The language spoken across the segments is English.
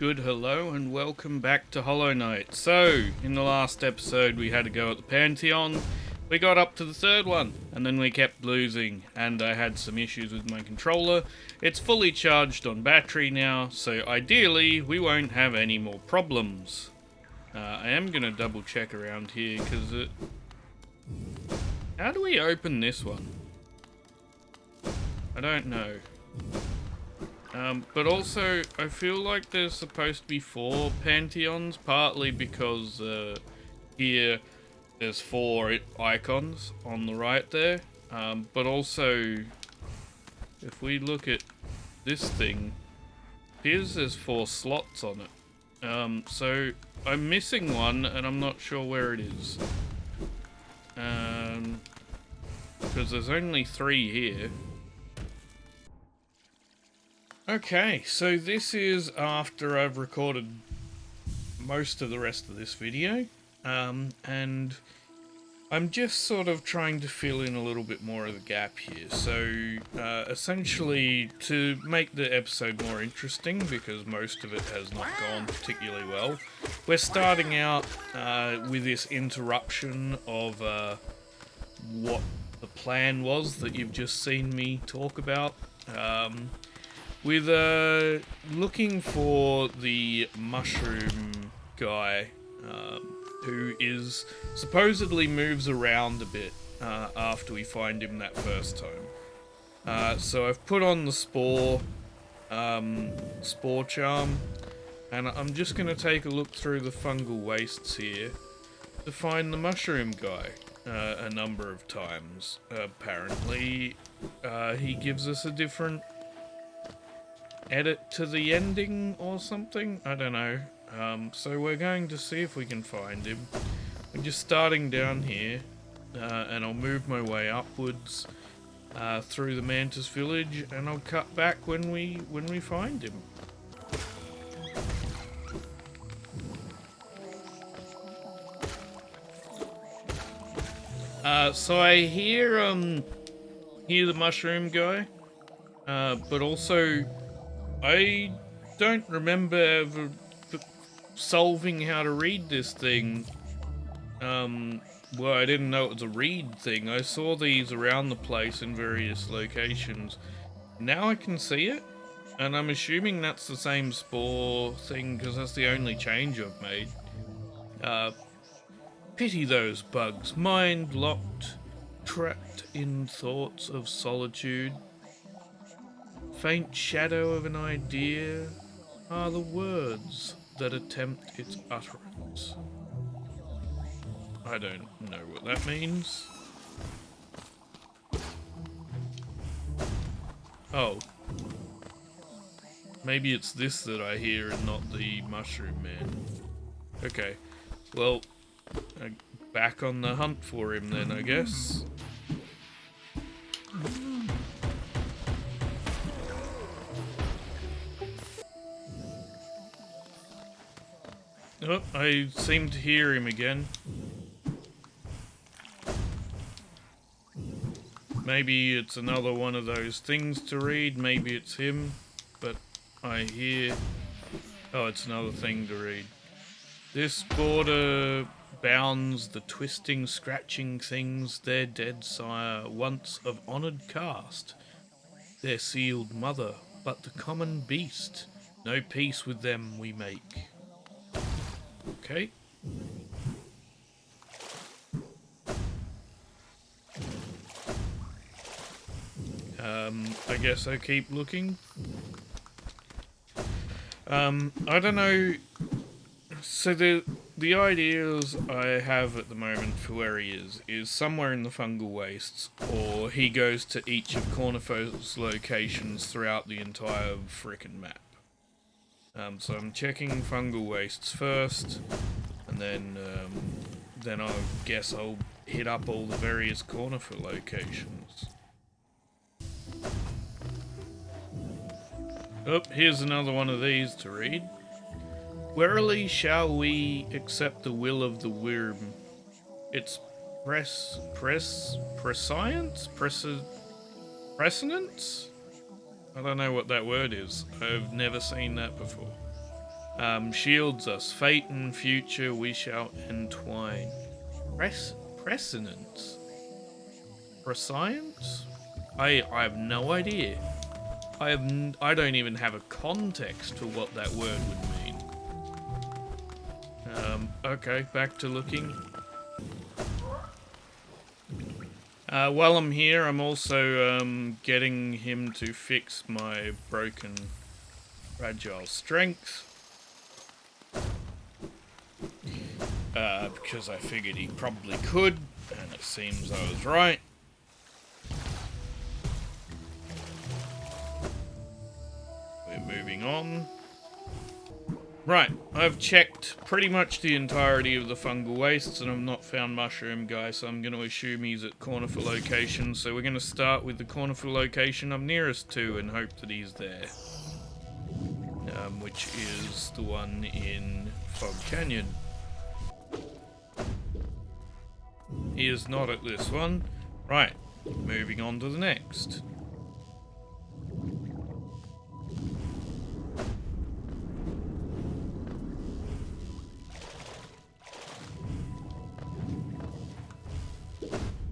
good hello and welcome back to Hollow Knight. So, in the last episode we had to go at the Pantheon. We got up to the third one, and then we kept losing, and I had some issues with my controller. It's fully charged on battery now, so ideally we won't have any more problems. I am going to double check around here, because it... How do we open this one? I don't know. But also, I feel like there's supposed to be 4 Pantheons, partly because here there's 4 icons on the right there. But also, if we look at this thing, here's there's 4 slots on it. So I'm missing one, and I'm not sure where it is. Because there's only 3 here. Okay, so this is after I've recorded most of the rest of this video, and I'm just sort of trying to fill in a little bit more of the gap here. So, essentially, to make the episode more interesting, because most of it has not gone particularly well, we're starting out with this interruption of what the plan was that you've just seen me talk about. With looking for the mushroom guy, who is supposedly moves around a bit after we find him that first time. So I've put on the spore charm, and I'm just going to take a look through the fungal wastes here to find the mushroom guy a number of times. Apparently, he gives us a different edit to the ending or something? I don't know. So we're going to see if we can find him. I'm just starting down here, and I'll move my way upwards through the Mantis village, and I'll cut back when we find him. So I hear the mushroom guy, but also I don't remember ever solving how to read this thing. Well, I didn't know it was a read thing. I saw these around the place in various locations. Now I can see it, and I'm assuming that's the same spore thing, because that's the only change I've made. Pity those bugs, mind locked, trapped in thoughts of solitude. Faint shadow of an idea are the words that attempt its utterance. I don't know what that means. Oh. Maybe it's this that I hear and not the mushroom man. Okay. Well, back on the hunt for him then, I guess. Oh, I seem to hear him again. Maybe it's another one of those things to read, maybe it's him, but I hear... Oh, it's another thing to read. This border bounds the twisting, scratching things, their dead sire, once of honoured caste. Their sealed mother, but the common beast, no peace with them we make. Okay. I guess I keep looking. I don't know. So the ideas I have at the moment for where he is somewhere in the fungal wastes, or he goes to each of Cornifo's locations throughout the entire frickin' map. So I'm checking fungal wastes first, and then I guess I'll hit up all the various Cornifor locations. Oh, here's another one of these to read. Warily shall we accept the will of the Wyrm. Its prescience? I don't know what that word is. I've never seen that before. Shields us. Fate and future we shall entwine. Precedence? Prescience? I have no idea. I don't even have a context for what that word would mean. Okay, back to looking. While I'm here, I'm also getting him to fix my broken fragile strength. Because I figured he probably could, and it seems I was right. We're moving on. Right, I've checked pretty much the entirety of the fungal wastes and I've not found Mushroom Guy, so I'm going to assume he's at Cornifer location. So we're going to start with the Cornifer location I'm nearest to and hope that he's there. Which is the one in Fog Canyon. He is not at this one. Right, moving on to the next.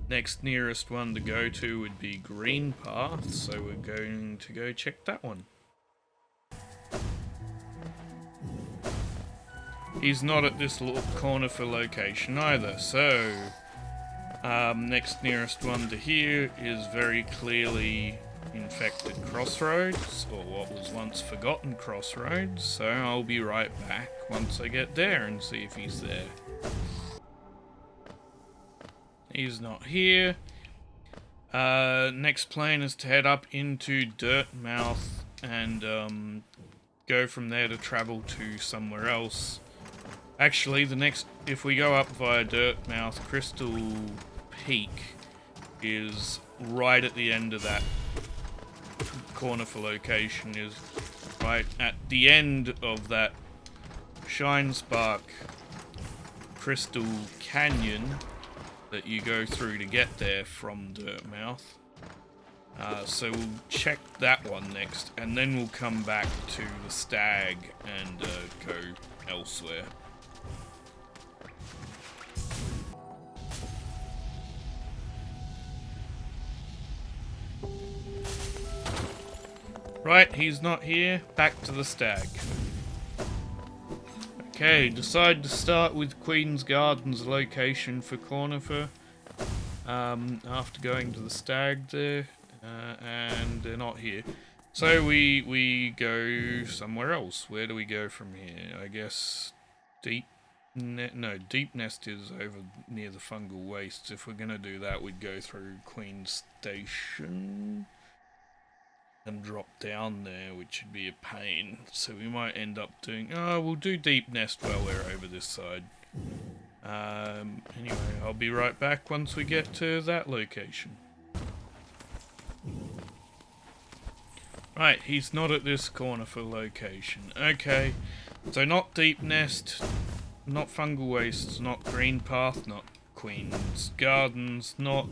Next nearest one to go to would be Green Path, so we're going to go check that one. He's not at this Cornifer location either, so next nearest one to here is very clearly Infected Crossroads, or what was once Forgotten Crossroads, so I'll be right back once I get there and see if he's there. He's not here. Next plan is to head up into Dirtmouth and go from there to travel to somewhere else. Actually, if we go up via Dirtmouth, Crystal Peak is right at the end of that Cornifer location, is right at the end of that Shine Spark Crystal Canyon that you go through to get there from Dirtmouth. So we'll check that one next, and then we'll come back to the Stag and go elsewhere. Right, he's not here. Back to the Stag. Okay, decide to start with Queen's Gardens location for Cornifer. After going to the Stag there, and they're not here. So we go somewhere else. Where do we go from here? I guess Deep Nest is over near the Fungal Wastes. If we're gonna do that, we'd go through Queen's Station and drop down there, which would be a pain. So we might end up doing... we'll do Deep Nest while we're over this side. Anyway, I'll be right back once we get to that location. Right, he's not at this Cornifer location. Okay, so not Deep Nest, not Fungal Wastes, not Green Path, not Queen's Gardens, not...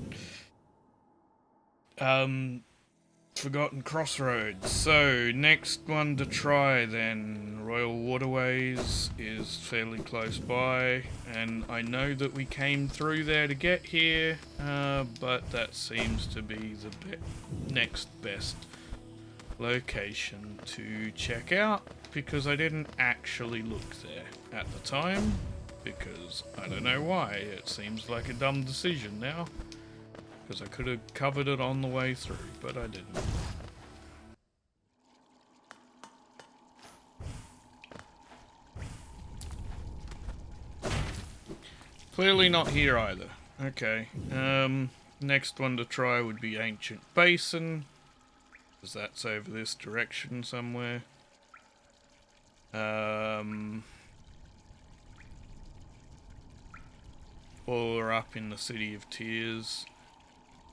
Forgotten Crossroads. So, next one to try then. Royal Waterways is fairly close by, and I know that we came through there to get here, but that seems to be the next best location to check out, because I didn't actually look there at the time, because I don't know why. It seems like a dumb decision now. Because I could have covered it on the way through, but I didn't. Clearly not here either. Okay. Next one to try would be Ancient Basin, because that's over this direction somewhere. Or up in the City of Tears.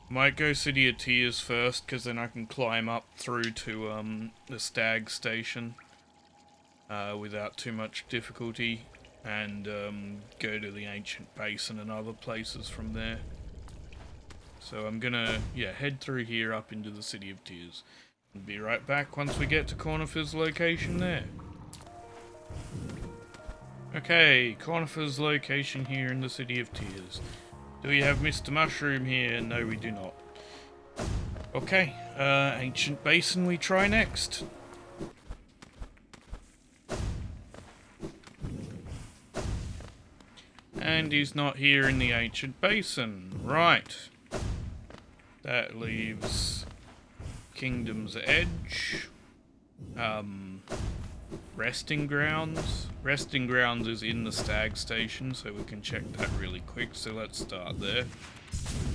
Might go City of Tears first, because then I can climb up through to the Stag Station without too much difficulty, and go to the Ancient Basin and other places from there. So I'm gonna, head through here up into the City of Tears. And be right back once we get to Cornifer's location there. Okay, Conifer's location here in the City of Tears. Do we have Mr. Mushroom here? No, we do not. Okay, Ancient Basin we try next. And he's not here in the Ancient Basin. Right. That leaves Kingdom's Edge. Resting Grounds. Resting Grounds is in the Stag Station, so we can check that really quick, so let's start there.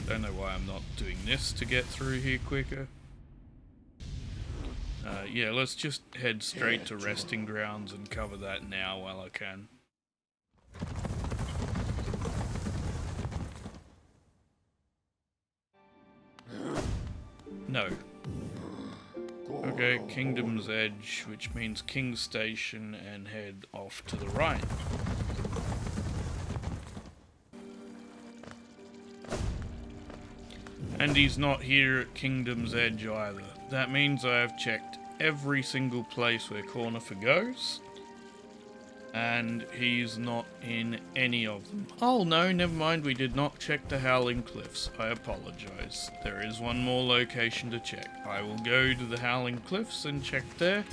Don't know why I'm not doing this to get through here quicker. Yeah, let's just head straight to Resting Grounds and cover that now while I can. No. Okay, Kingdom's Edge, which means King's Station, and head off to the right. And he's not here at Kingdom's Edge either. That means I have checked every single place where Cornifer goes, and he's not in any of them. Oh no, never mind, we did not check the Howling Cliffs. I apologise. There is one more location to check. I will go to the Howling Cliffs and check there,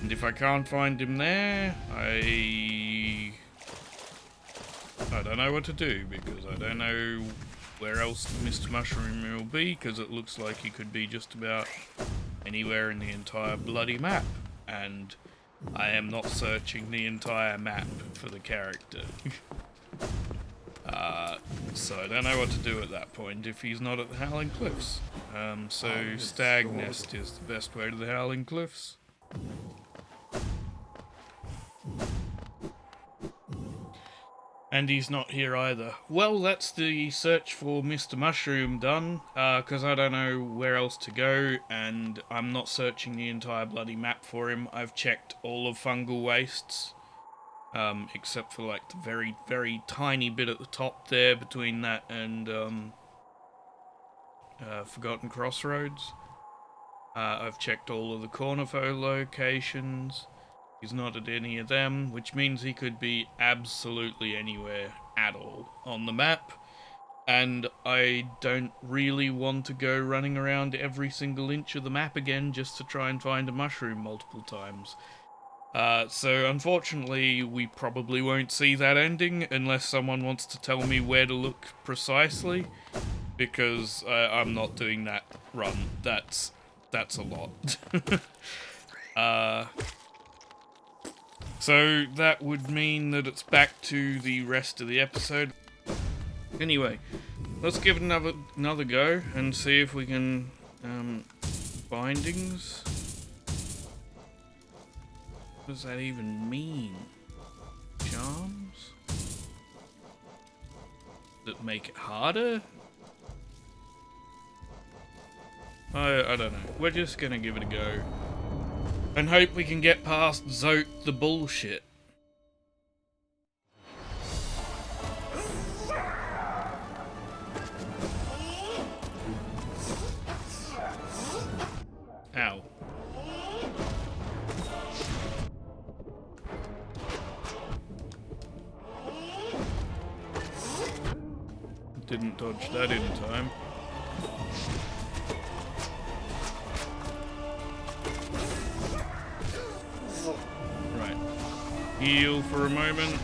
and if I can't find him there, I don't know what to do, because I don't know where else Mr. Mushroom will be, because it looks like he could be just about anywhere in the entire bloody map, and I am not searching the entire map for the character. So I don't know what to do at that point if he's not at the Howling Cliffs. So Stag Nest is the best way to the Howling Cliffs. And he's not here either. Well, that's the search for Mr. Mushroom done, because I don't know where else to go, and I'm not searching the entire bloody map for him. I've checked all of Fungal Wastes, except for like the very, very tiny bit at the top there between that and Forgotten Crossroads. I've checked all of the Cornifo locations. He's not at any of them, which means he could be absolutely anywhere at all on the map. And I don't really want to go running around every single inch of the map again just to try and find a mushroom multiple times. So unfortunately, we probably won't see that ending unless someone wants to tell me where to look precisely, because I'm not doing that run. That's a lot. So that would mean that it's back to the rest of the episode. Anyway, let's give it another go and see if we can bindings. What does that even mean? Charms that make it harder? I don't know. We're just gonna give it a go and hope we can get past Zote the bullshit. Ow. Didn't dodge that in time. Right. Heal for a moment.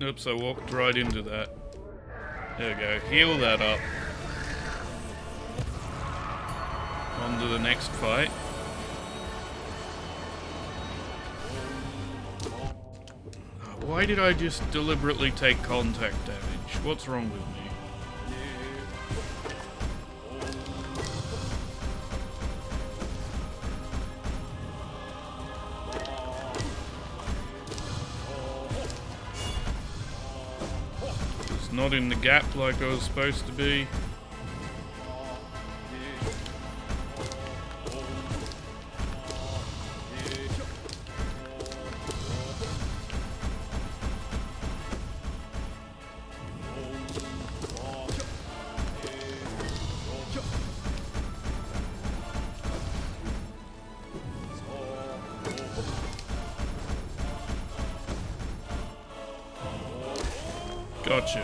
Oops, I walked right into that. There we go. Heal that up. On to the next fight. Why did I just deliberately take contact damage? What's wrong with me? It's not in the gap like I was supposed to be. Gotcha.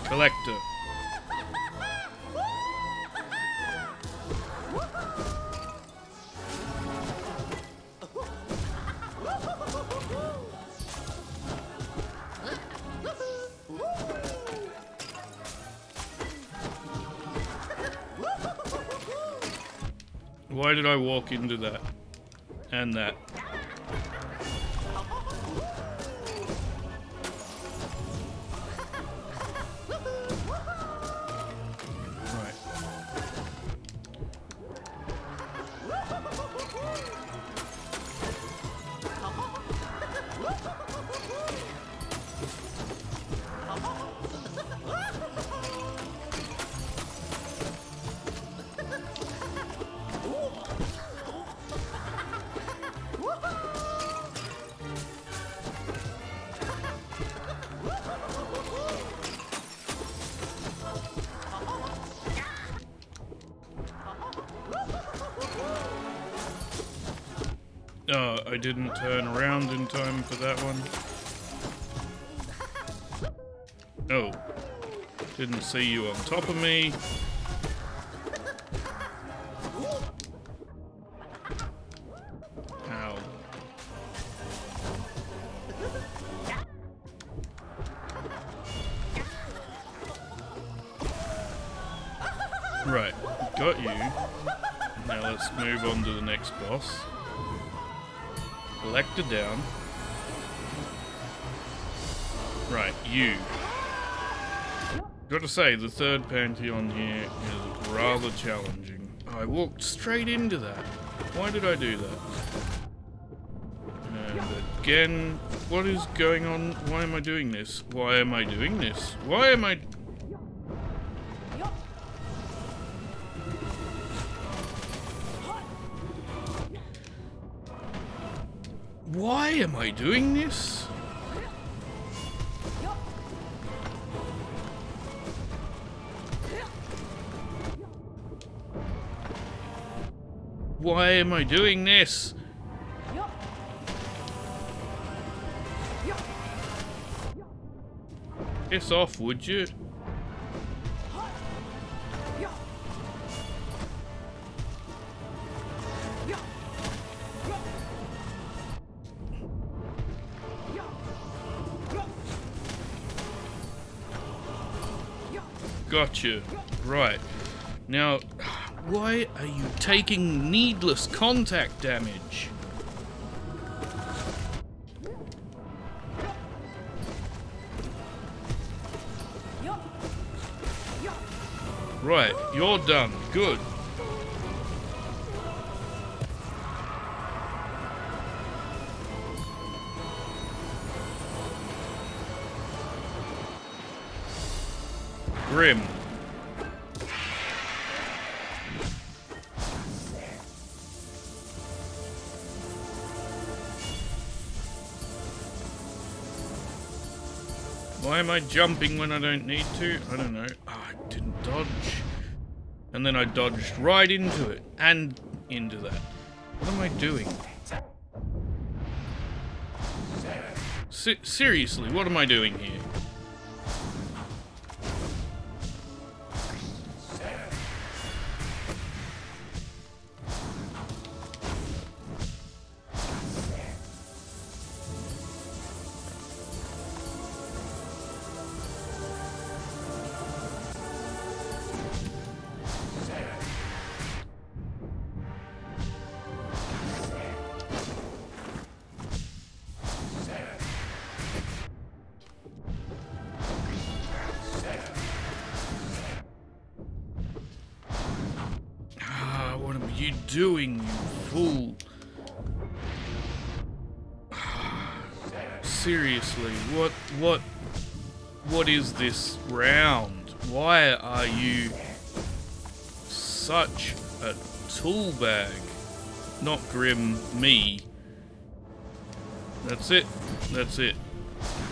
Collector. Why did I walk into that? And that? Right. Oh, I didn't turn around in time for that one. Oh. Didn't see you on top of me. Ow. Right, got you. Now let's move on to the next boss. Collector down. Right, you. Gotta say, the third Pantheon here is rather challenging. I walked straight into that. Why did I do that? And again, what is going on? Why am I doing this? Why am I doing this? Why am I... Why am I doing this? Why am I doing this? Piss off, would you? Gotcha. Right. Now, why are you taking needless contact damage? Right, you're done. Good. Grim. Why am I jumping when I don't need to? I don't know. Oh, I didn't dodge. And then I dodged right into it. And into that. What am I doing? Seriously, what am I doing here? What are you doing, you fool? Seriously, what is this round? Why are you such a tool bag? Not Grim, me. That's it. That's it.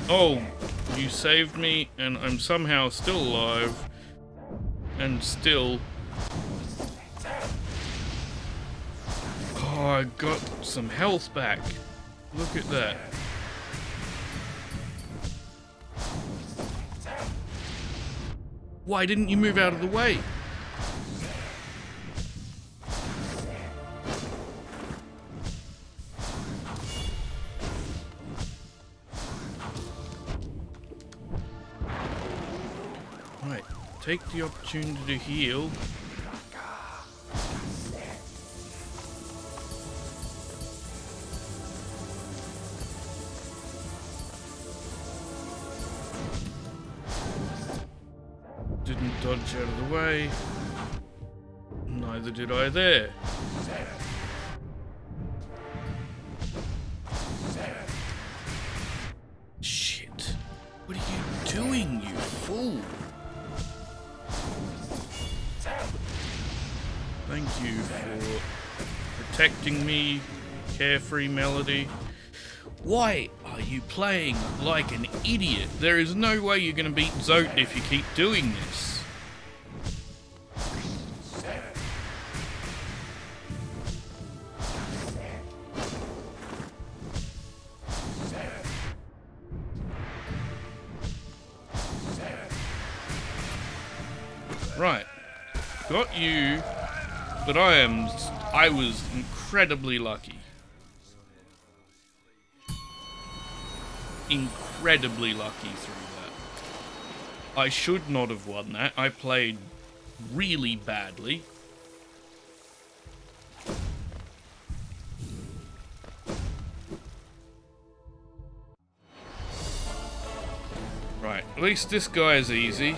Oh, you saved me, and I'm somehow still alive, and still... Oh, I got some health back. Look at that. Why didn't you move out of the way? Right, take the opportunity to heal. Didn't dodge out of the way. Neither did I there. Shit. What are you doing, you fool? Thank you for protecting me, Carefree Melody. Why are you playing like an idiot? There is no way you're going to beat Zote if you keep doing this. Right. Got you, but I was incredibly lucky. Incredibly lucky through that. I should not have won that. I played really badly. Right, at least this guy is easy.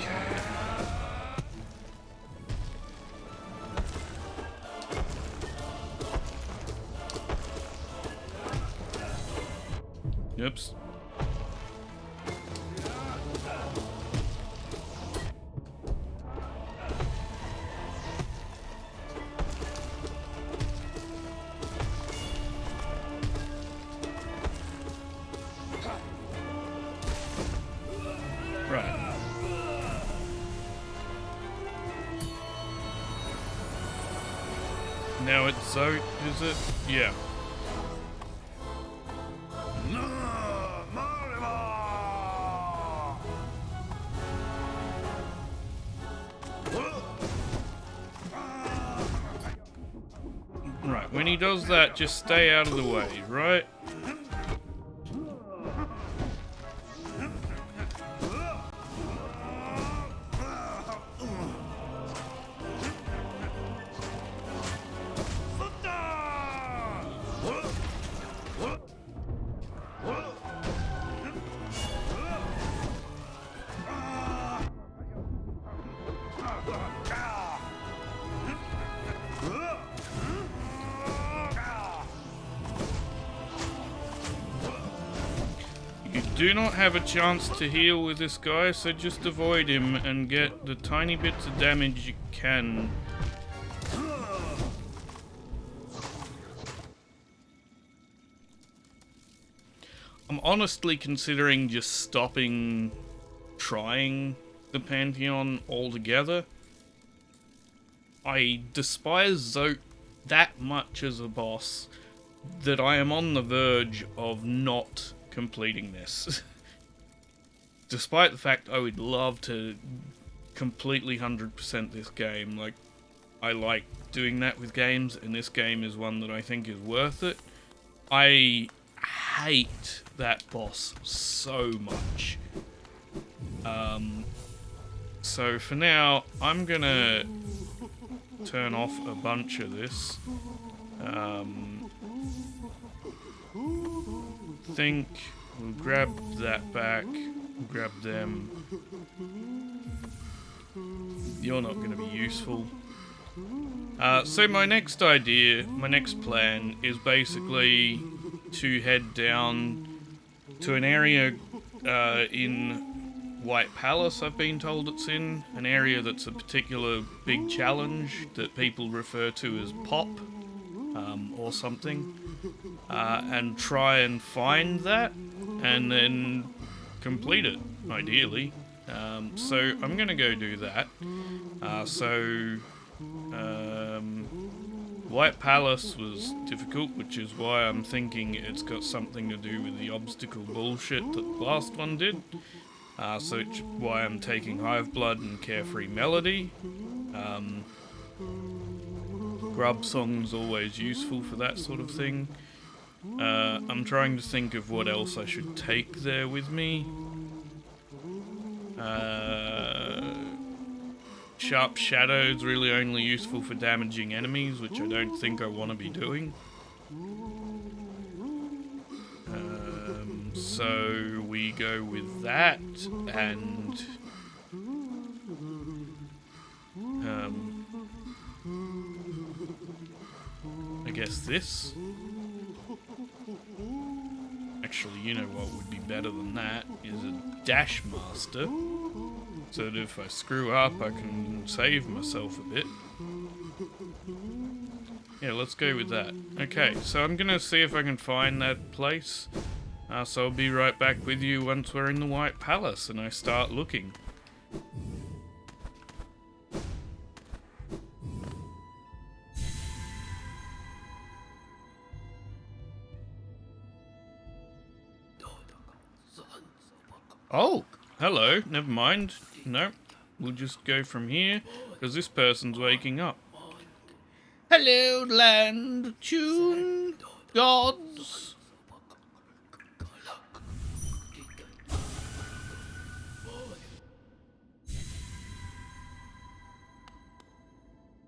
Oops. Right. Now it's Zote, is it? Yeah. Right, when he does that, just stay out of the way, right? You do not have a chance to heal with this guy, so just avoid him and get the tiny bits of damage you can. I'm honestly considering just stopping trying the Pantheon altogether. I despise Zote that much as a boss that I am on the verge of not completing this. Despite the fact I would love to completely 100% this game. Like, I like doing that with games, and this game is one that I think is worth it. I hate that boss so much. So for now, I'm gonna turn off a bunch of this. Think we'll grab that back, grab them. You're not going to be useful. So my next idea, my next plan is basically to head down to an area in White Palace, I've been told it's in. An area that's a particular big challenge that people refer to as Pop, or something. And try and find that, and then complete it, ideally. So I'm going to go do that. White Palace was difficult, which is why I'm thinking it's got something to do with the obstacle bullshit that the last one did. So it's why I'm taking Hive Blood and Carefree Melody. Grub Song's always useful for that sort of thing. I'm trying to think of what else I should take there with me. Sharp Shadow's really only useful for damaging enemies, which I don't think I want to be doing. So we go with that, and I guess this. Actually, you know what would be better than that is a Dash Master, so that if I screw up I can save myself a bit. Yeah, let's go with that. Okay, so I'm gonna see if I can find that place. So I'll be right back with you once we're in the White Palace and I start looking. Oh, hello, never mind. No, we'll just go from here, because this person's waking up. Hello, land, tune, gods.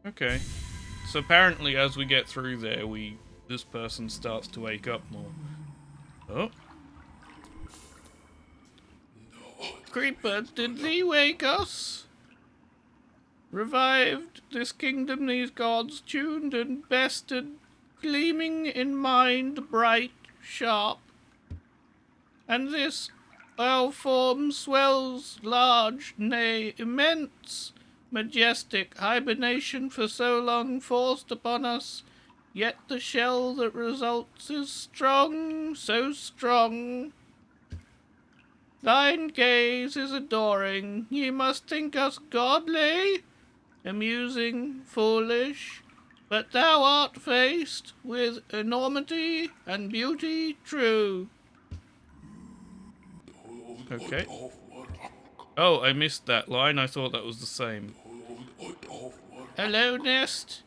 Okay, so apparently as we get through there, this person starts to wake up more. Oh. Creeper, did thee wake us? Revived this kingdom, these gods, tuned and bested, gleaming in mind, bright, sharp. And this our form swells large, nay, immense, majestic hibernation for so long forced upon us, yet the shell that results is strong, so strong. Thine gaze is adoring, ye must think us godly, amusing, foolish, but thou art faced with enormity and beauty true. Okay. Oh, I missed that line, I thought that was the same. Hello, nest.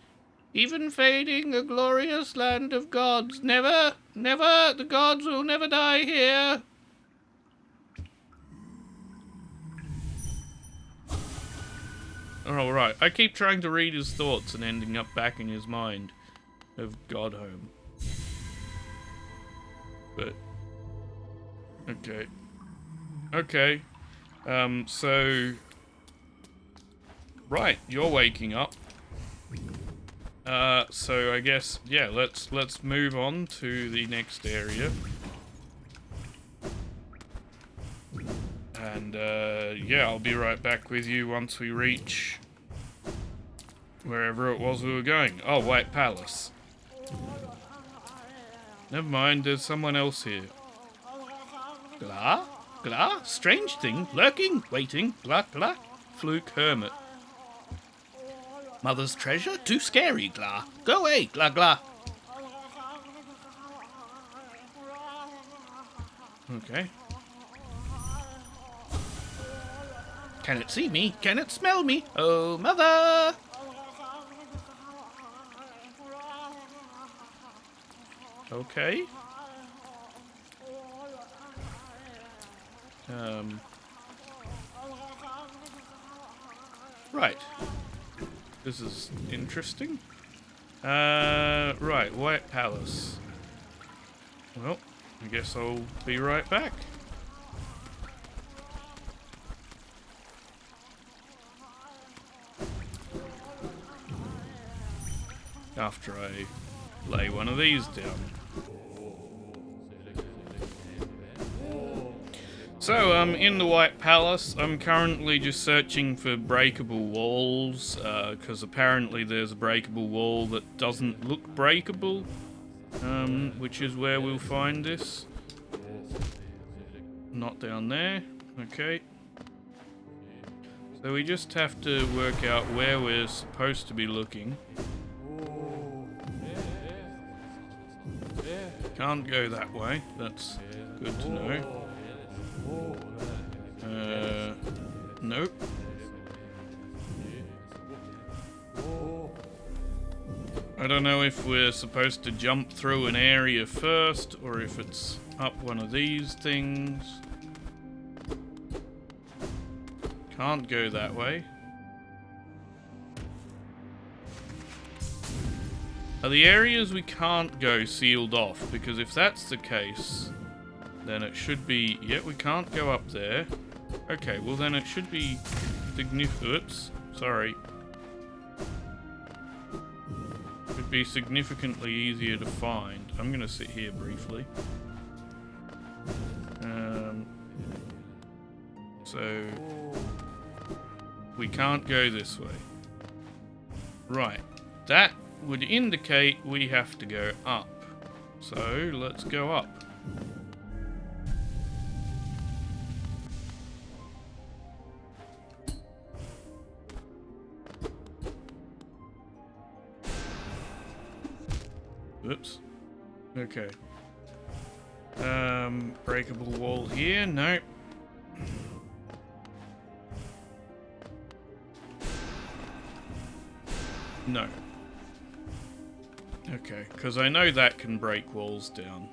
Even fading, a glorious land of gods. Never, never, the gods will never die here. Oh, right. I keep trying to read his thoughts and ending up back in his mind of Godhome. But... okay. Okay. So... right, you're waking up. So I guess, yeah, let's move on to the next area. And, yeah, I'll be right back with you once we reach wherever it was we were going. Oh, White Palace. Never mind, there's someone else here. Glah? Glah? Strange thing, lurking, waiting, glah, glah. Fluke Hermit. Mother's treasure? Too scary, glah. Go away, glah, glah. Okay. Can it see me? Can it smell me? Oh, mother! Okay. Right. This is interesting. Right, White Palace. Well, I guess I'll be right back. After I lay one of these down. So, in the White Palace, I'm currently just searching for breakable walls, because apparently there's a breakable wall that doesn't look breakable, which is where we'll find this. Not down there, okay. So we just have to work out where we're supposed to be looking. Can't go that way. That's good to know. Nope. I don't know if we're supposed to jump through an area first, or if it's up one of these things. Can't go that way. Are the areas we can't go sealed off? Because if that's the case, then it should be... Yeah, we can't go up there. Okay, well then it should be... Oops, sorry. Should be significantly easier to find. I'm gonna sit here briefly. So... We can't go this way. Right. That would indicate we have to go up. So, let's go up. Oops. Okay. Breakable wall here? Nope. No. Okay, because I know that can break walls down.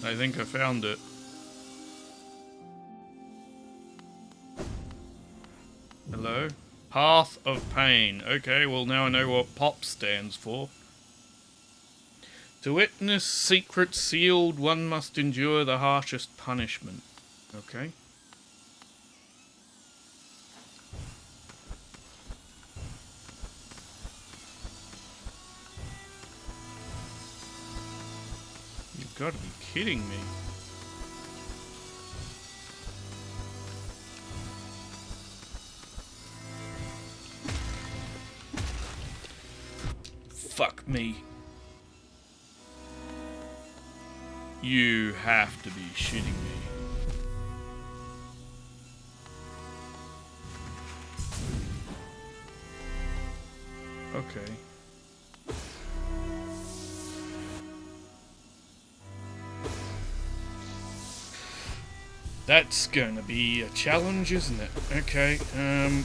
I think I found it. Hello? Path of Pain. Okay, well now I know what POP stands for. To witness secrets sealed, one must endure the harshest punishment. Okay. You've got to be kidding me. Fuck me. You have to be shitting me. Okay. That's gonna be a challenge, isn't it? Okay,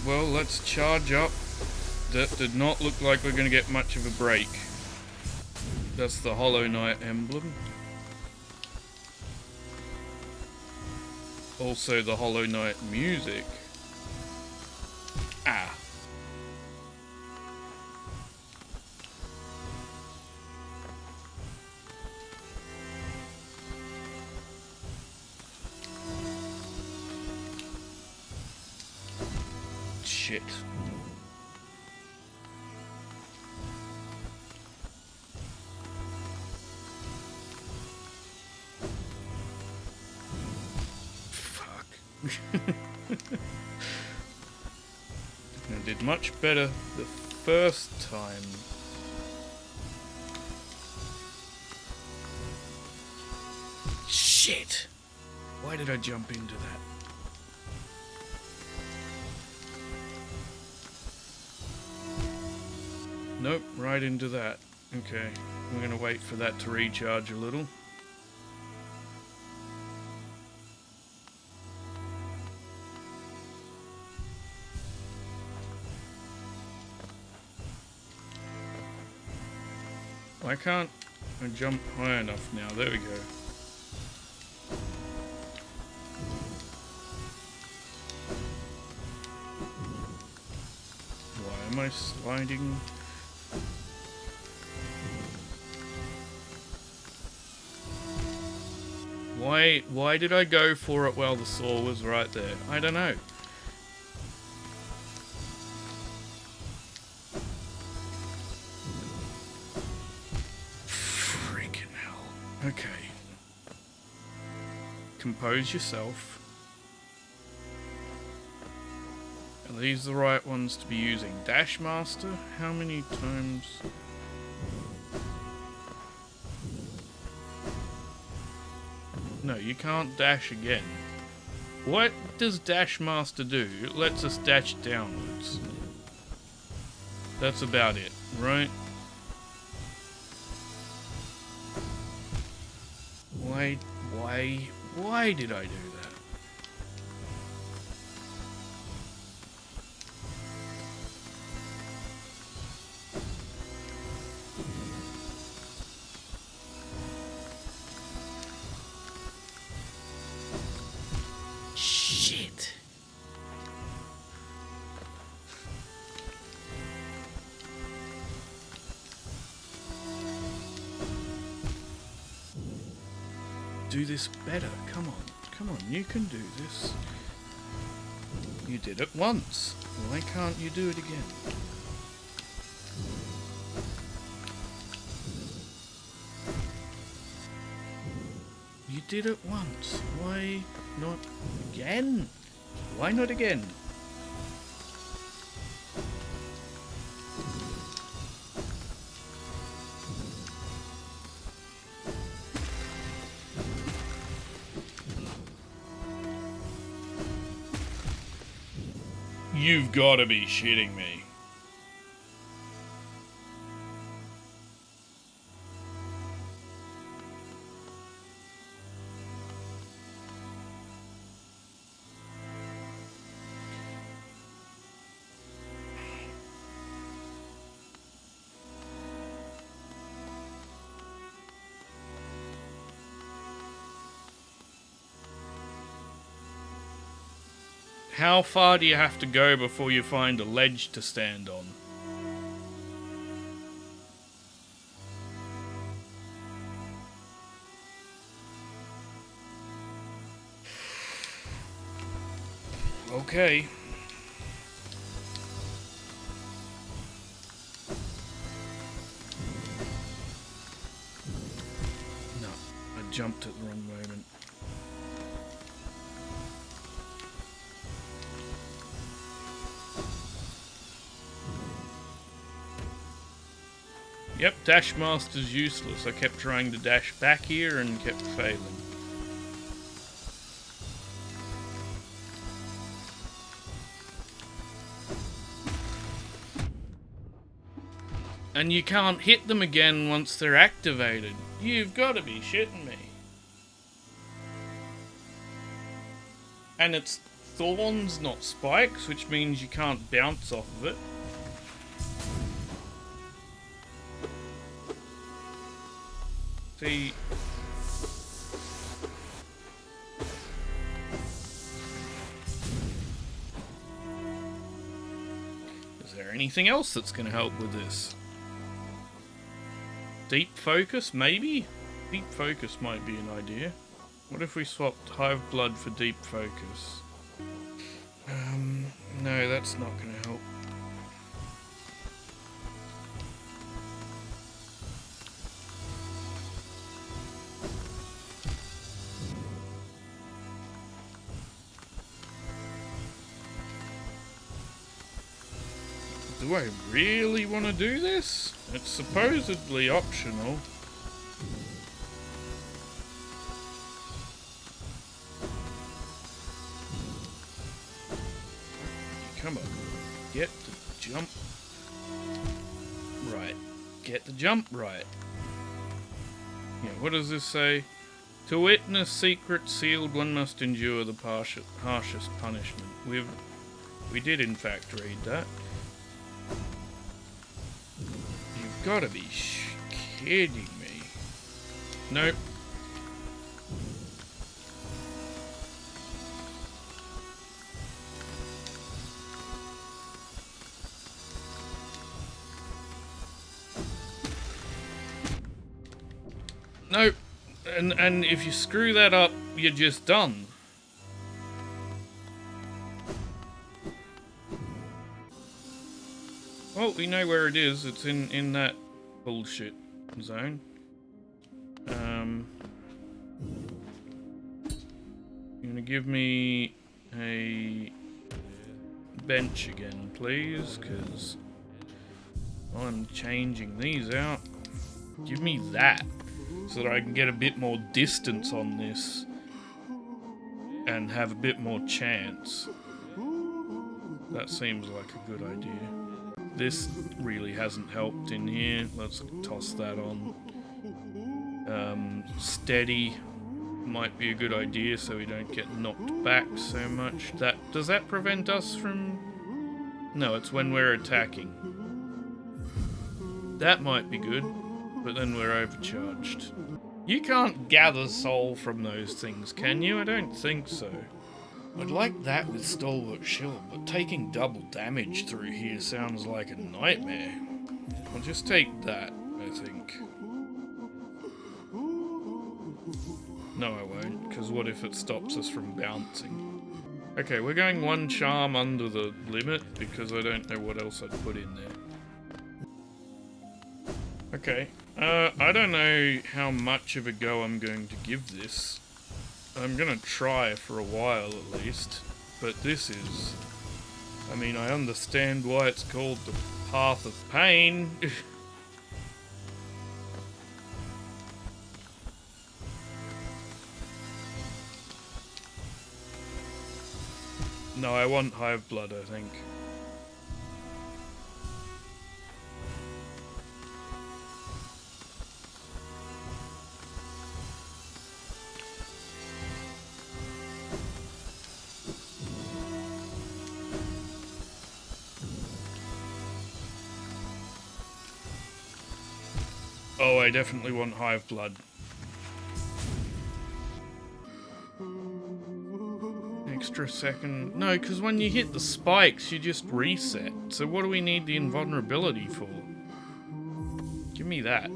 well, let's charge up. That did not look like we're gonna get much of a break. That's the Hollow Knight emblem. Also the Hollow Knight music. Ah. Shit. I did much better the first time. Shit! Why did I jump into that? Nope, right into that. Okay, we're gonna wait for that to recharge a little. Why can't I jump high enough now? There we go. Why am I sliding? Why did I go for it while the saw was right there? I don't know. Okay. Compose yourself. Are these the right ones to be using? Dash Master? How many times? No, you can't dash again. What does Dash Master do? It lets us dash downwards. That's about it, right? Why did I do that? Shit. Do this better. Come on. Come on, you can do this. You did it once. Why can't you do it again? You did it once. Why not again? Why not again? You've got to be shitting me. How far do you have to go before you find a ledge to stand on? Okay. No, I jumped at the wrong moment. Yep, Dash Master's useless. I kept trying to dash back here and kept failing. And you can't hit them again once they're activated. You've got to be shitting me. And it's thorns, not spikes, which means you can't bounce off of it. See... Is there anything else that's going to help with this? Deep focus, maybe? Deep focus might be an idea. What if we swapped Hive Blood for deep focus? No, that's not going to help. Do I really want to do this? It's supposedly optional. Come on. Get the jump right. Get the jump right. Yeah, what does this say? To witness secret sealed, one must endure the harshest punishment. We did in fact read that. You've got to be kidding me. Nope. Nope. And if you screw that up, you're just done. Well, we know where it is. It's in that bullshit zone. You're gonna give me a bench again, please, because I'm changing these out. Give me that, so that I can get a bit more distance on this. and have a bit more chance. That seems like a good idea. This really hasn't helped in here. Let's toss that on. Steady might be a good idea so we don't get knocked back so much. Does that prevent us from... No, it's when we're attacking. That might be good, but then we're overcharged. You can't gather soul from those things, can you? I don't think so. I'd like that with Stalwart Shield, but taking double damage through here sounds like a nightmare. I'll just take that, I think. No, I won't, because what if it stops us from bouncing? Okay, we're going one charm under the limit, because I don't know what else I'd put in there. Okay, I don't know how much of a go I'm going to give this. I'm gonna try for a while at least, but this is... I mean, I understand why it's called the Path of Pain. No, I want Hive Blood, I think. Oh, I definitely want Hive Blood. Extra second. No, because when you hit the spikes, you just reset. So what do we need the invulnerability for? Give me that.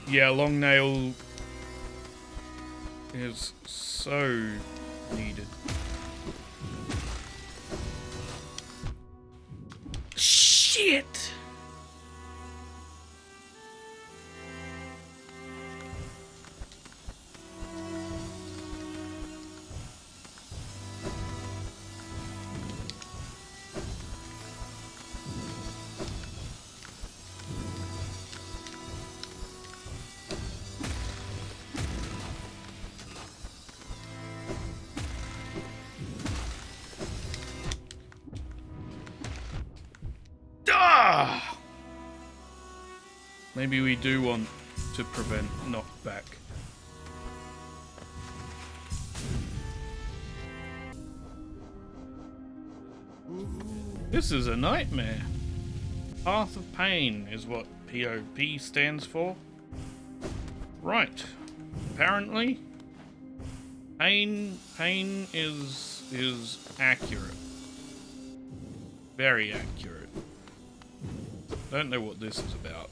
Yeah, long nail is so needed. Shit! Maybe we do want to prevent knockback. This is a nightmare. Path of Pain is what POP stands for. Right. Apparently, pain is accurate. Very accurate. Don't know what this is about.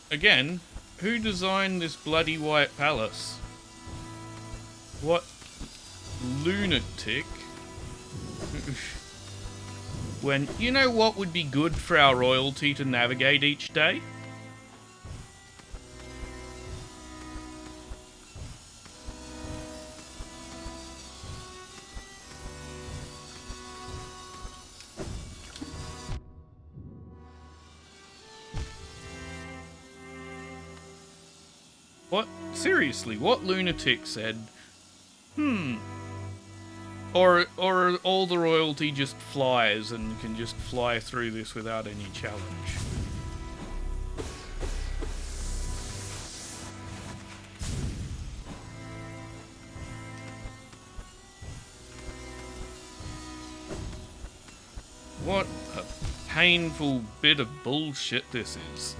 Again, who designed this bloody white palace? What lunatic? When, you know what would be good for our royalty to navigate each day? What? Seriously, what lunatic said, Or all the royalty just flies and can just fly through this without any challenge? What a painful bit of bullshit this is.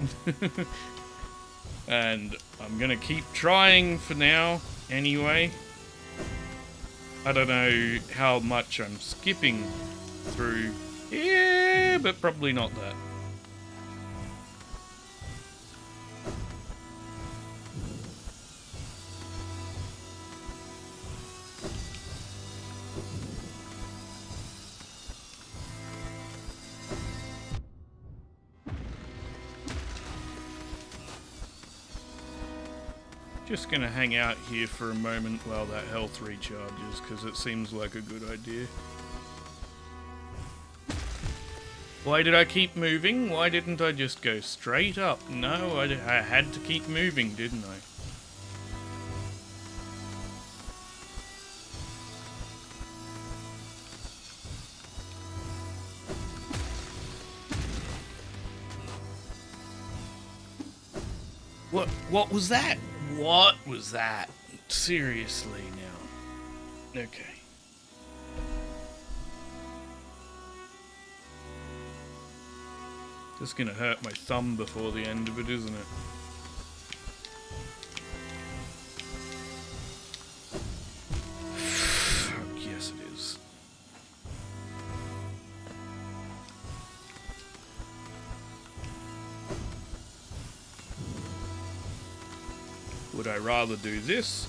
And I'm gonna keep trying for now, anyway. I don't know how much I'm skipping through. Yeah, but probably not that. Just gonna hang out here for a moment while that health recharges, because it seems like a good idea. Why did I keep moving? Why didn't I just go straight up? No, I had to keep moving, didn't I? What was that? What was that? Seriously now. Okay. Just gonna hurt my thumb before the end of it, isn't it? Fuck, yes it is. Would I rather do this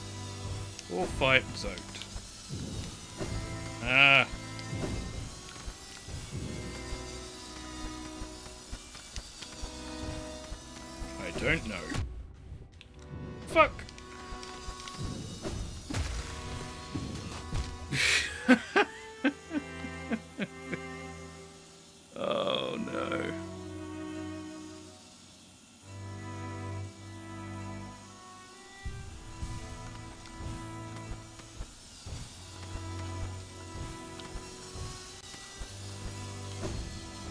or fight Zote? Ah. I don't know. Fuck. Oh no.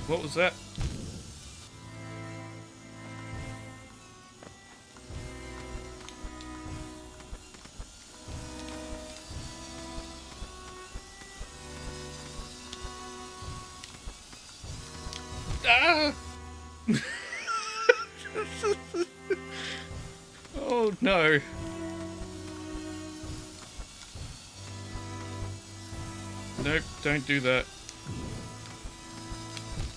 What was that? Ah! Oh no. Nope, don't do that.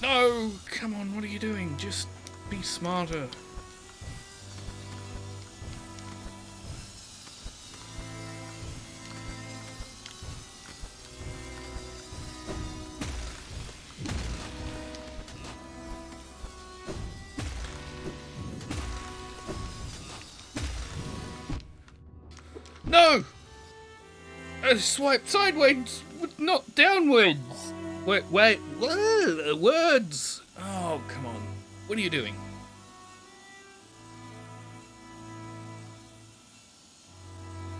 No! Come on, what are you doing? Just be smarter. No! I swiped sideways, not downwards. Wait, words! Oh, come on. What are you doing?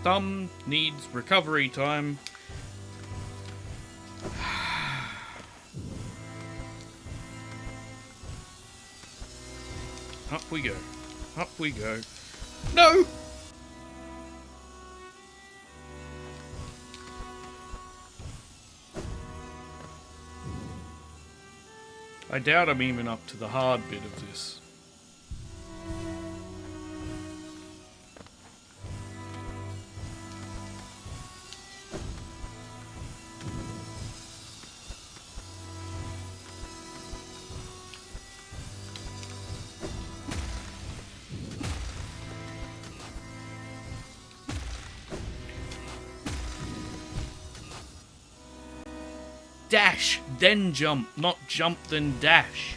Thumb needs recovery time. Up we go. Up we go. No! I doubt I'm even up to the hard bit of this. Dash, then jump, not jump, then dash.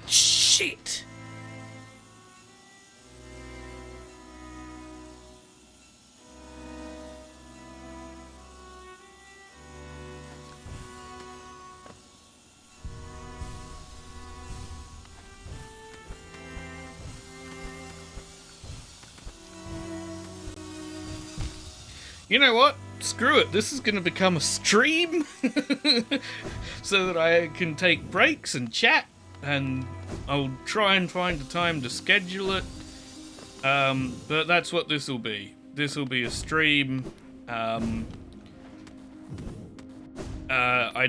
Shit! You know what? Screw it. This is going to become a stream so that I can take breaks and chat, and I'll try and find a time to schedule it. But that's what this will be. This will be a stream. I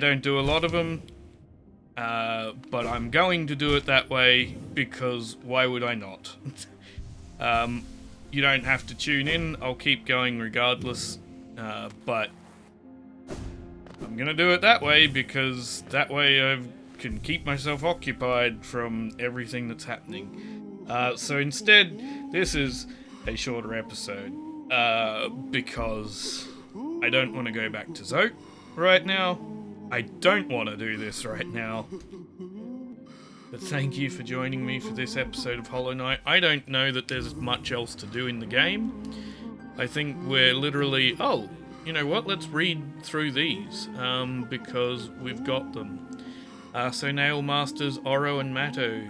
don't do a lot of them, but I'm going to do it that way because why would I not? You don't have to tune in. I'll keep going regardless, but I'm gonna do it that way because that way I can keep myself occupied from everything that's happening. So instead, this is a shorter episode because I don't want to go back to Zote right now. I don't want to do this right now. But thank you for joining me for this episode of Hollow Knight. I don't know that there's much else to do in the game. I think we're literally... Oh, you know what? Let's read through these, because we've got them. So Nail Masters Oro and Matto,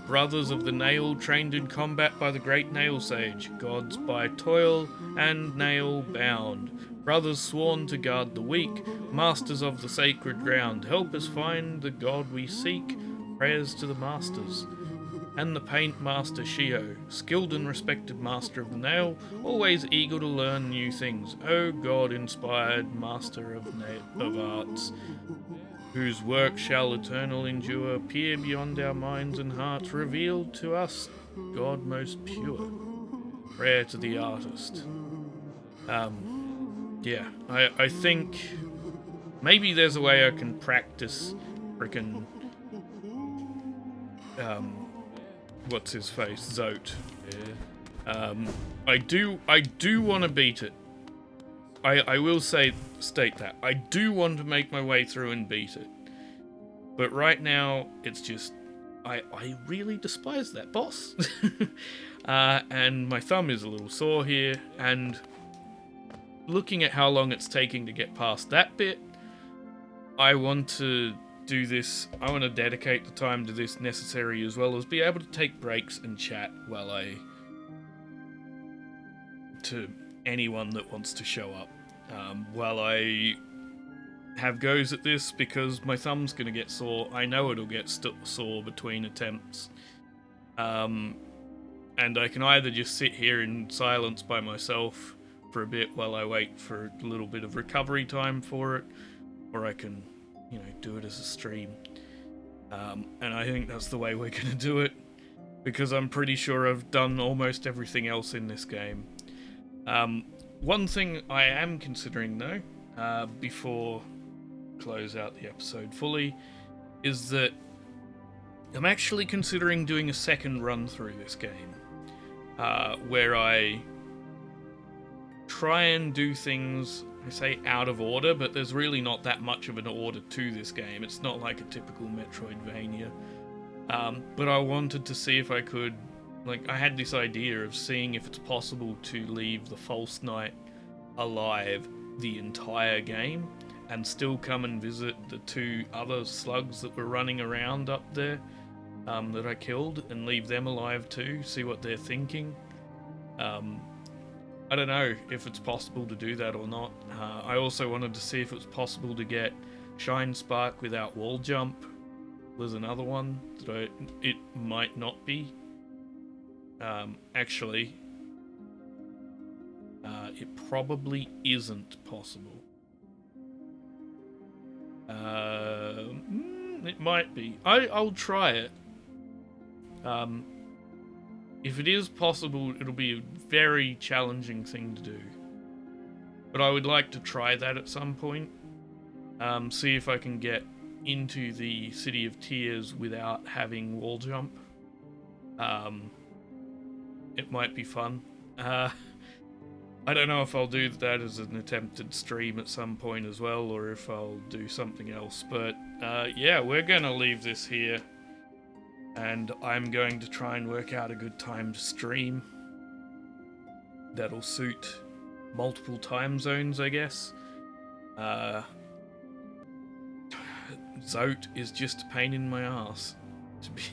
brothers of the Nail, trained in combat by the great Nail Sage, gods by toil and nail bound, brothers sworn to guard the weak, masters of the sacred ground, help us find the god we seek, prayers to the masters. And the paint master Shio, skilled and respected master of the nail, always eager to learn new things, O god-inspired master of arts, whose work shall eternal endure, peer beyond our minds and hearts, revealed to us, God most pure. Prayer to the artist. Yeah, I think maybe there's a way I can practice frickin' what's his face, Zote. Yeah. I do want to beat it. I will state that. I do want to make my way through and beat it. But right now, it's just... I really despise that boss. And my thumb is a little sore here, and looking at how long it's taking to get past that bit, I want to do this. I want to dedicate the time to this necessary, as well as be able to take breaks and chat while to anyone that wants to show up while I have goes at this, because my thumb's gonna get sore. I know it'll get sore between attempts, and I can either just sit here in silence by myself for a bit while I wait for a little bit of recovery time for it, or I can, you know, do it as a stream. And I think that's the way we're gonna do it, because I'm pretty sure I've done almost everything else in this game. One thing I am considering though, before close out the episode fully, is that I'm actually considering doing a second run through this game, where I try and do things, I say out of order, but there's really not that much of an order to this game. It's not like a typical Metroidvania. But I wanted to see if I could, I had this idea of seeing if it's possible to leave the False Knight alive the entire game and still come and visit the two other slugs that were running around up there that I killed, and leave them alive too, see what they're thinking. I don't know if it's possible to do that or not. I also wanted to see if it was possible to get Shine Spark without wall jump. Was another one that it might not be. Actually, it probably isn't possible. It might be. I'll try it. If it is possible, it'll be a very challenging thing to do. But I would like to try that at some point. See if I can get into the City of Tears without having wall jump. It might be fun. I don't know if I'll do that as an attempted stream at some point as well, or if I'll do something else. But yeah, we're gonna leave this here, and I'm going to try and work out a good time to stream that'll suit multiple time zones, I guess. Zote is just a pain in my ass to be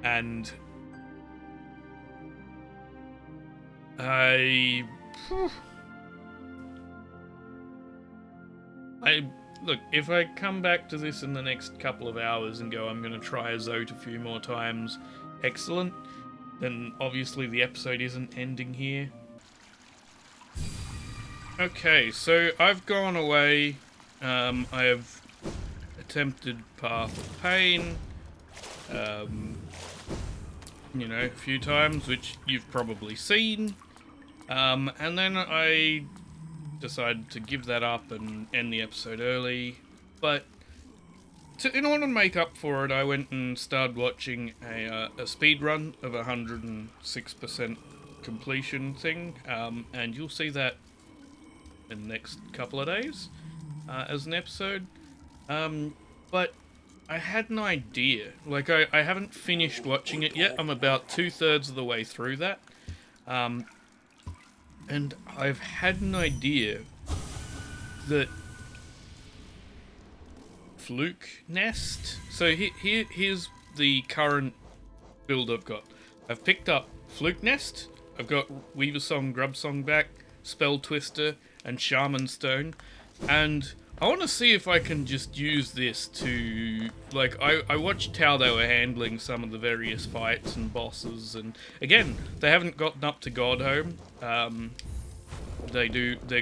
and look, if I come back to this in the next couple of hours and go, I'm going to try a Zote a few more times, excellent, then obviously the episode isn't ending here. Okay, so I've gone away, I have attempted Path of Pain, you know, a few times, which you've probably seen, and then I decided to give that up and end the episode early. But in order to make up for it, I went and started watching a speed run of 106% completion thing, and you'll see that in the next couple of days as an episode. But I had an idea. Like, I haven't finished watching it yet. I'm about 2/3 of the way through that. And I've had an idea that Fluke Nest. So here's the current build I've got. I've picked up Fluke Nest. I've got Weaver Song, Grub Song back, Spell Twister, and Shaman Stone. And I want to see if I can just use this to... Like, I watched how they were handling some of the various fights and bosses, and again, they haven't gotten up to Godhome. They're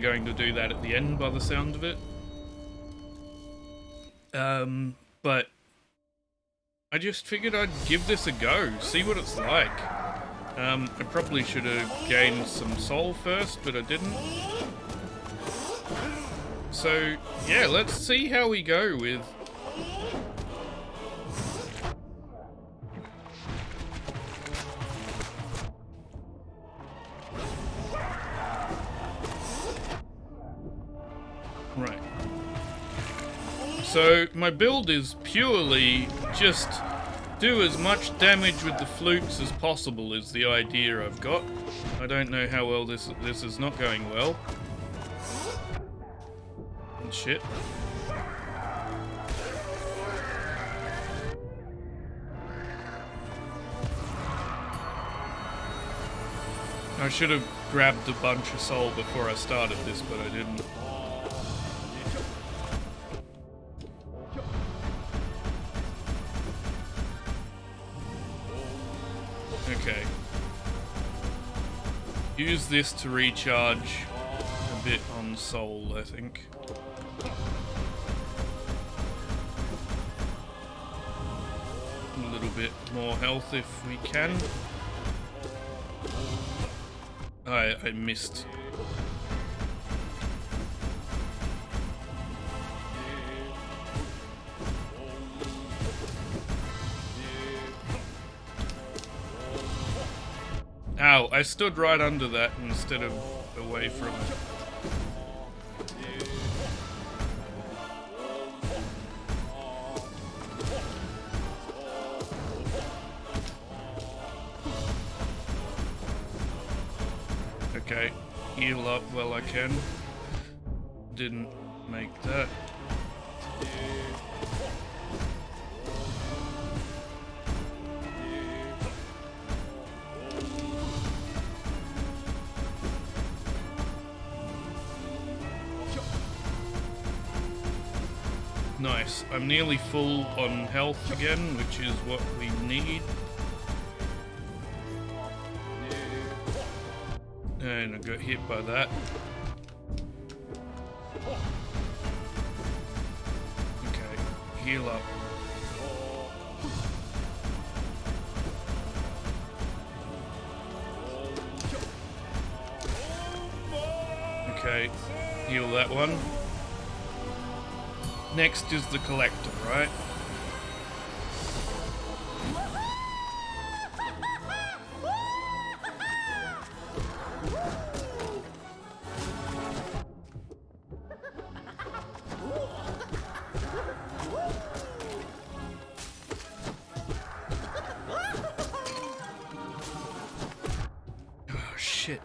going to do that at the end by the sound of it. But I just figured I'd give this a go, see what it's like. I probably should have gained some soul first, but I didn't. So, yeah, let's see how we go with... Right. So, my build is purely just do as much damage with the flukes as possible is the idea I've got. I don't know how well this is not going well. And shit. I should have grabbed a bunch of soul before I started this, but I didn't. Okay. Use this to recharge a bit on soul, I think. A little bit more health if we can. I missed. Ow, I stood right under that instead of away from it. Okay, heal up while I can. Didn't make that. Nice. I'm nearly full on health again, which is what we need. And I got hit by that. Okay, heal up. Okay, heal that one. Next is the collector, right? Oh, shit.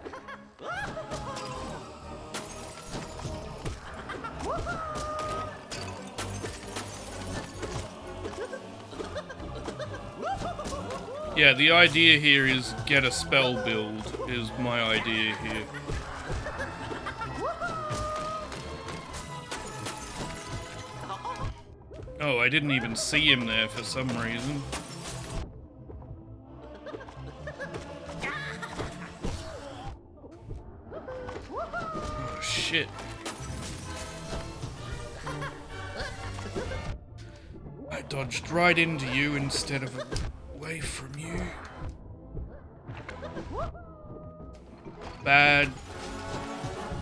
Yeah, the idea here is get a spell build, is my idea here. Oh, I didn't even see him there for some reason. Oh, shit. I dodged right into you instead of away from you.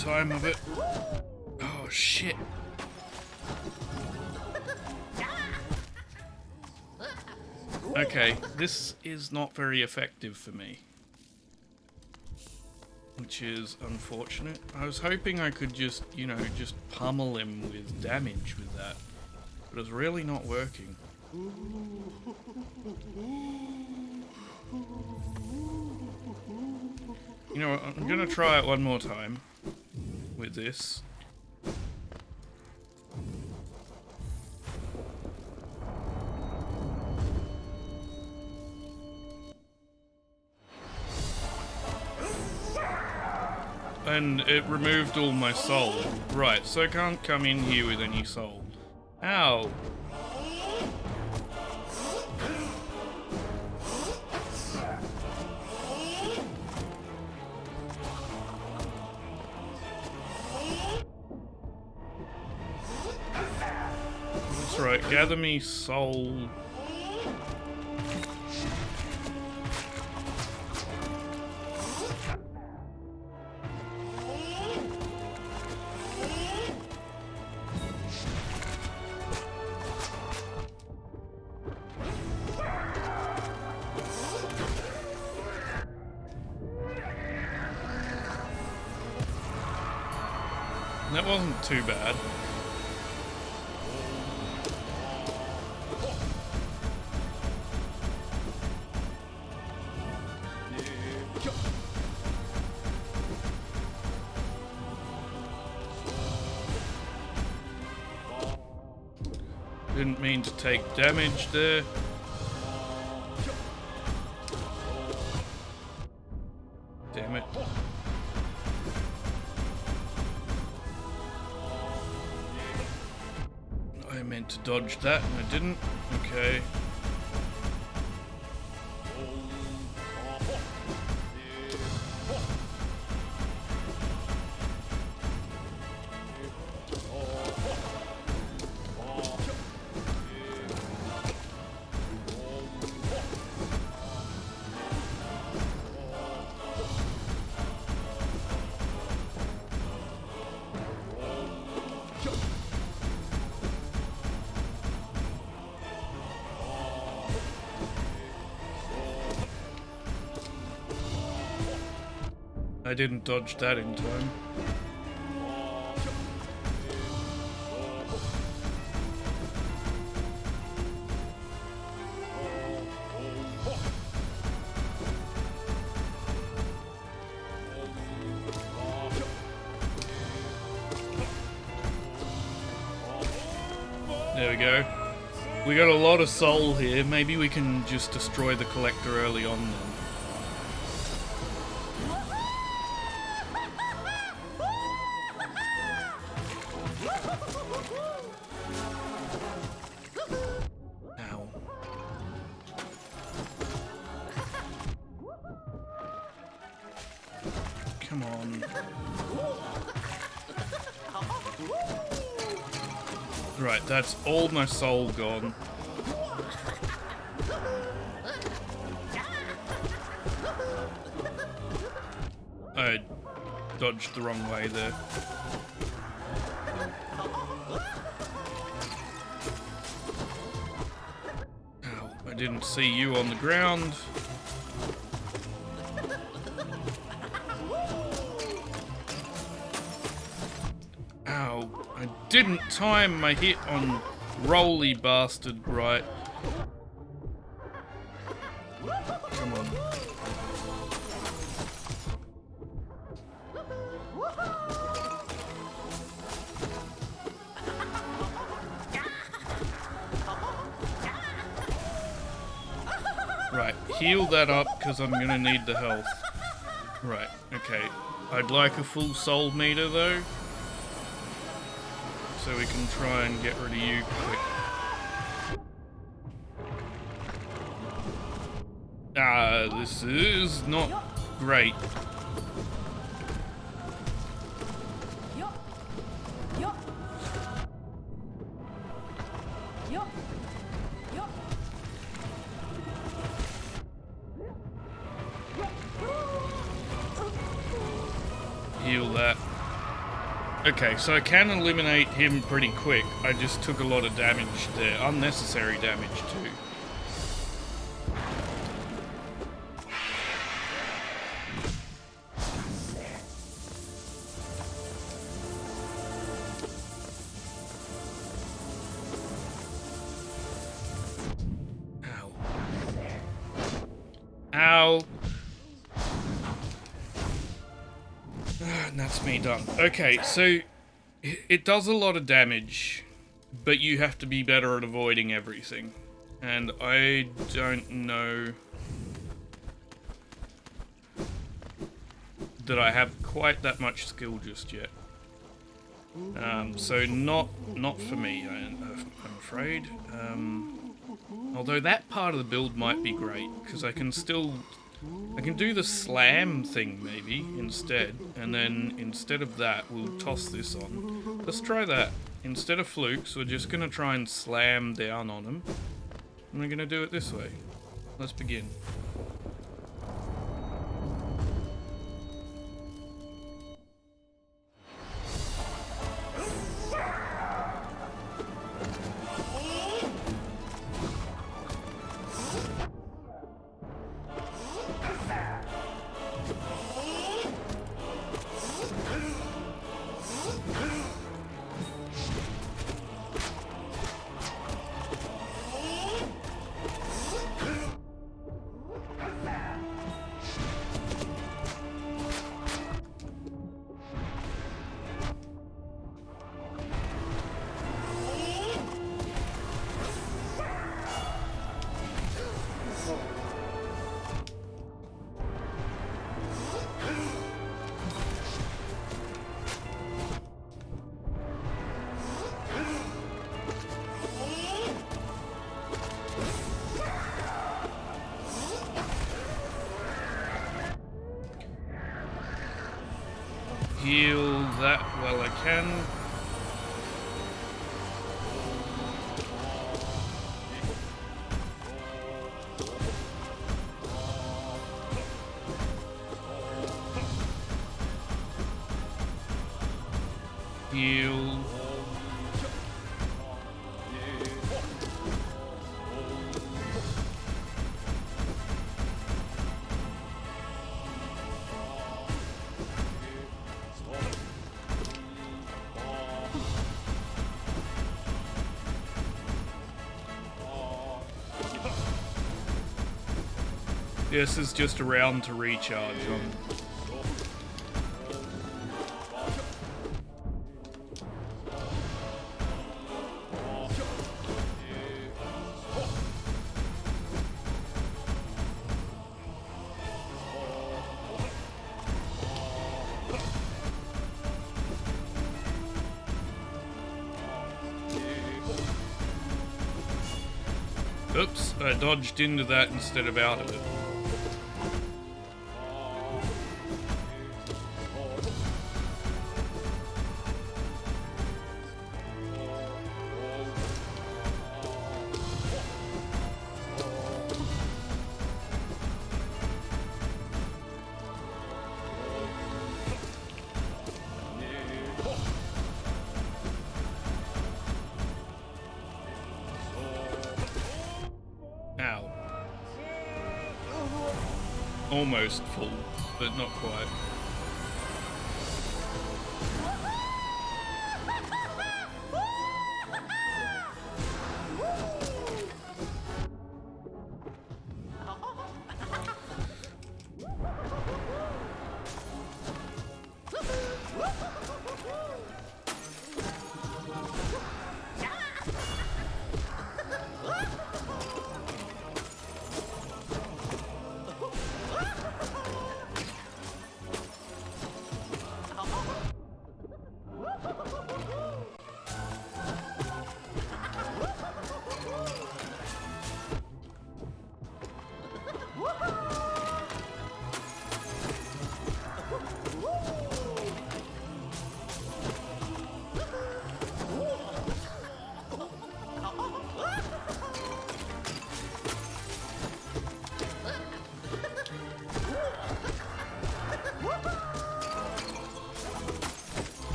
time of it. Oh, shit. Okay, this is not very effective for me. Which is unfortunate. I was hoping I could just, you know, just pummel him with damage with that. But it's really not working. You know what, I'm gonna try it one more time with this. And it removed all my soul. Right, so I can't come in here with any soul. Ow! That's right, gather me soul. That wasn't too bad. Didn't mean to take damage there. Damn it. I meant to dodge that and I didn't. Okay. I didn't dodge that in time. There we go. We got a lot of soul here. Maybe we can just destroy the collector early on then. Come on. Right, that's all my soul gone. I dodged the wrong way there. Ow, I didn't see you on the ground. I didn't time my hit on Rolly bastard right. Come on. Right, heal that up because I'm gonna need the health. Right, okay. I'd like a full soul meter though. So we can try and get rid of you quick. This is not great. Heal that. Okay, so I can eliminate him pretty quick. I just took a lot of damage there. Unnecessary damage, too. Ow. And that's me done. Okay, so it does a lot of damage, but you have to be better at avoiding everything. And I don't know that I have quite that much skill just yet. So not for me, I'm afraid. Although that part of the build might be great, because I can do the slam thing maybe instead, and then instead of that we'll toss this on. Let's try that. Instead of flukes, we're just going to try and slam down on them. And we're going to do it this way. Let's begin. Heal that while I can. Heal. This is just a round to recharge on. Oops, I dodged into that instead of out of it. Ow. Almost full, but not quite.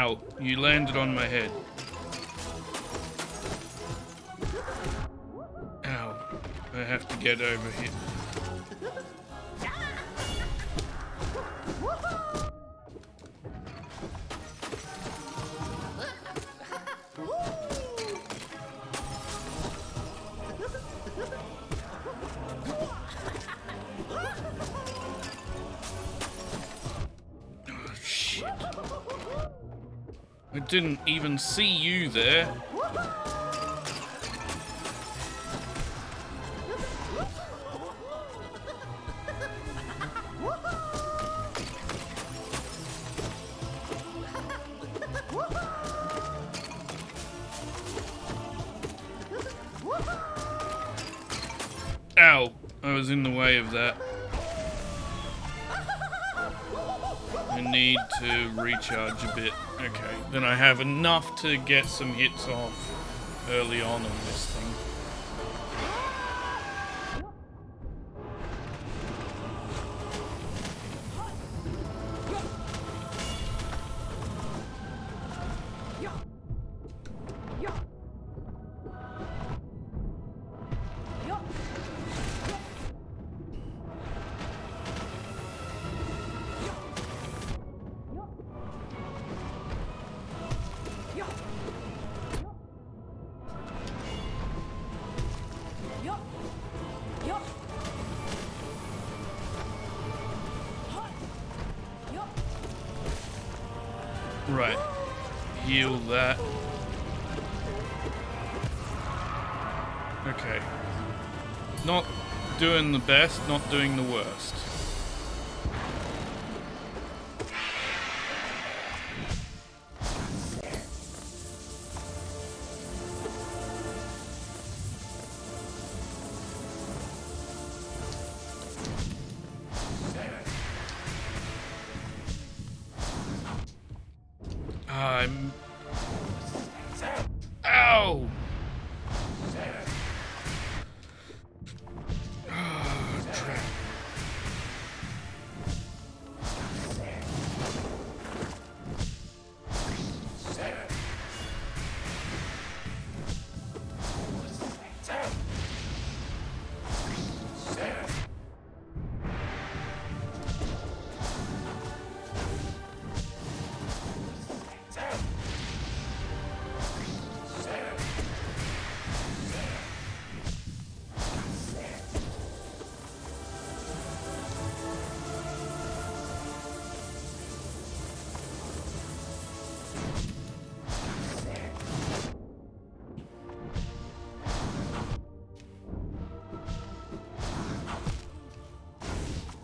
Ow, you landed on my head. Ow, I have to get over here. I didn't even see you there. Ow! I was in the way of that. I need to recharge a bit. Okay, then I have enough to get some hits off early on this thing. Right, heal that. Okay. Not doing the best, not doing the worst. Ow! Trap.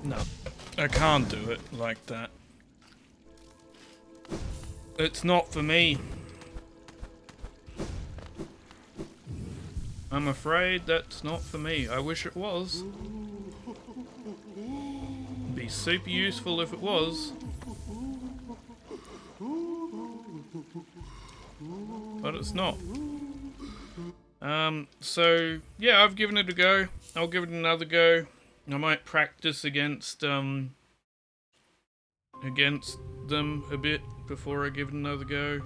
No, I can't do it like that. It's not for me. I'm afraid that's not for me. I wish it was. It'd be super useful if it was. But it's not. So yeah, I've given it a go. I'll give it another go. I might practice against them a bit before I give it another go.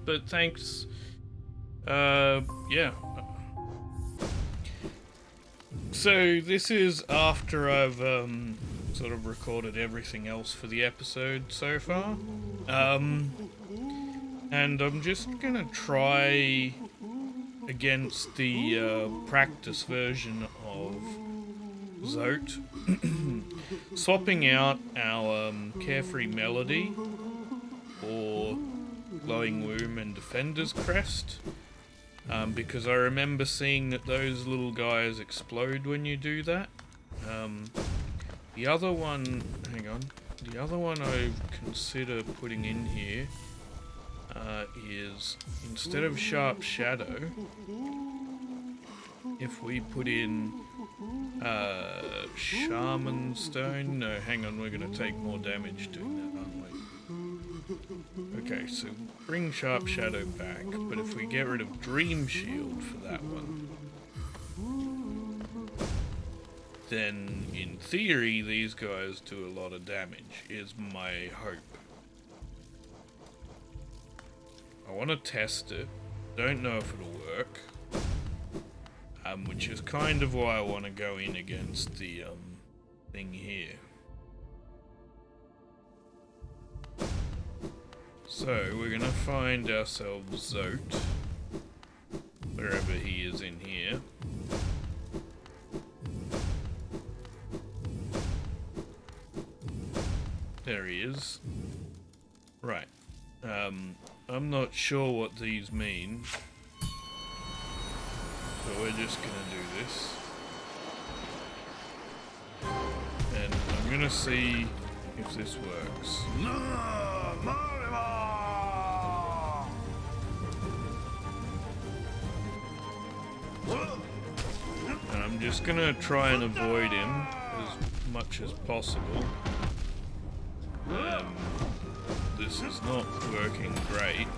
But thanks. Yeah. So this is after I've sort of recorded everything else for the episode so far. And I'm just gonna try against the practice version of Zote, swapping out our Carefree Melody for Glowing Womb and Defender's Crest, because I remember seeing that those little guys explode when you do that. The other one, hang on, the other one I consider putting in here is, instead of Sharp Shadow, if we put in Shaman Stone. No, hang on, we're going to take more damage doing that, aren't we? Okay, so bring Sharp Shadow back, but if we get rid of Dream Shield for that one, then in theory these guys do a lot of damage, is my hope. I want to test it. Don't know if it'll work. Which is kind of why I want to go in against the thing here. So we're gonna find ourselves Zote, wherever he is in here. There he is. Right. I'm not sure what these mean. So we're just gonna do this. And I'm gonna see if this works. And I'm just gonna try and avoid him as much as possible. This is not working great.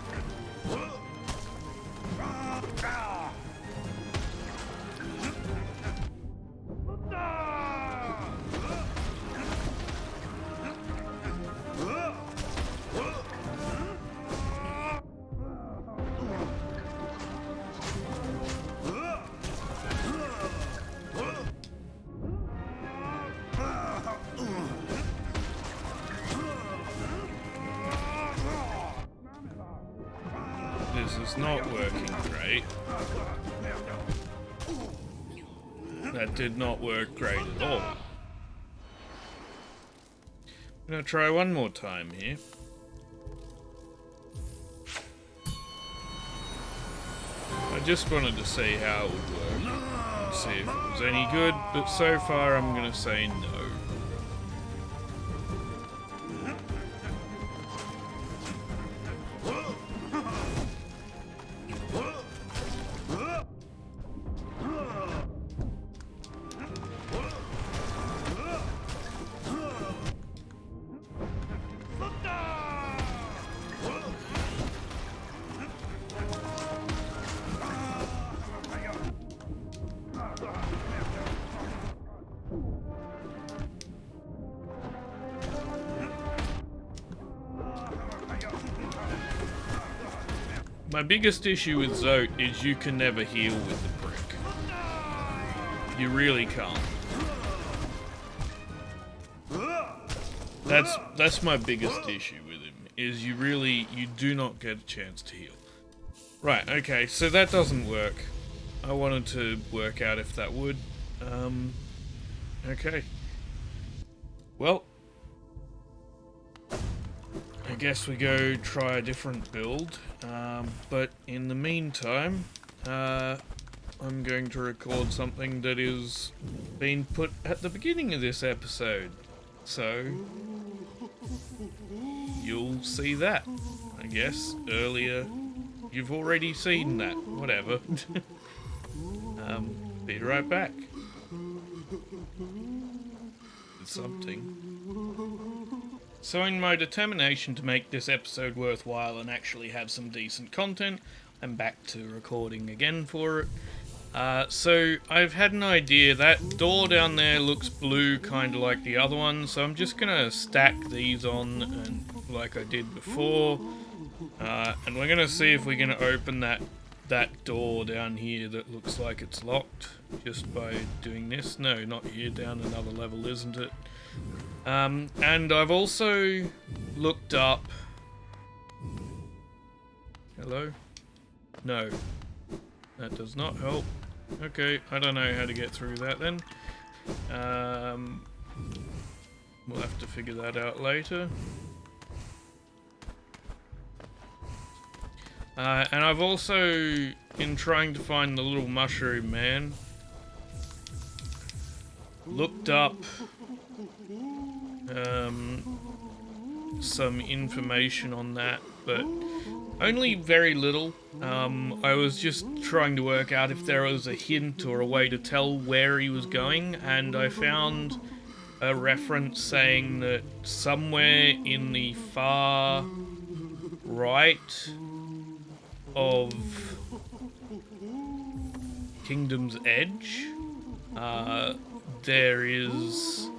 This is not working great. That did not work great at all. I'm gonna try one more time here. I just wanted to see how it would work and see if it was any good, but so far I'm gonna say no. My biggest issue with Zote is you can never heal with the brick. You really can't. That's my biggest issue with him, is you do not get a chance to heal. Right, okay, so that doesn't work. I wanted to work out if that would. Okay. Well, I guess we go try a different build, but in the meantime, I'm going to record something that is being put at the beginning of this episode, so you'll see that, I guess, earlier. You've already seen that, whatever. Be right back. With something. So in my determination to make this episode worthwhile and actually have some decent content, I'm back to recording again for it. So I've had an idea. That door down there looks blue, kind of like the other one, so I'm just gonna stack these on and like I did before. And we're gonna see if we can open that door down here that looks like it's locked just by doing this. No, not here, down another level, isn't it? And I've also looked up... Hello? No. That does not help. Okay, I don't know how to get through that then. We'll have to figure that out later. And I've also, in trying to find the little mushroom man, looked up some information on that, but only very little. I was just trying to work out if there was a hint or a way to tell where he was going, and I found a reference saying that somewhere in the far right of Kingdom's Edge, there is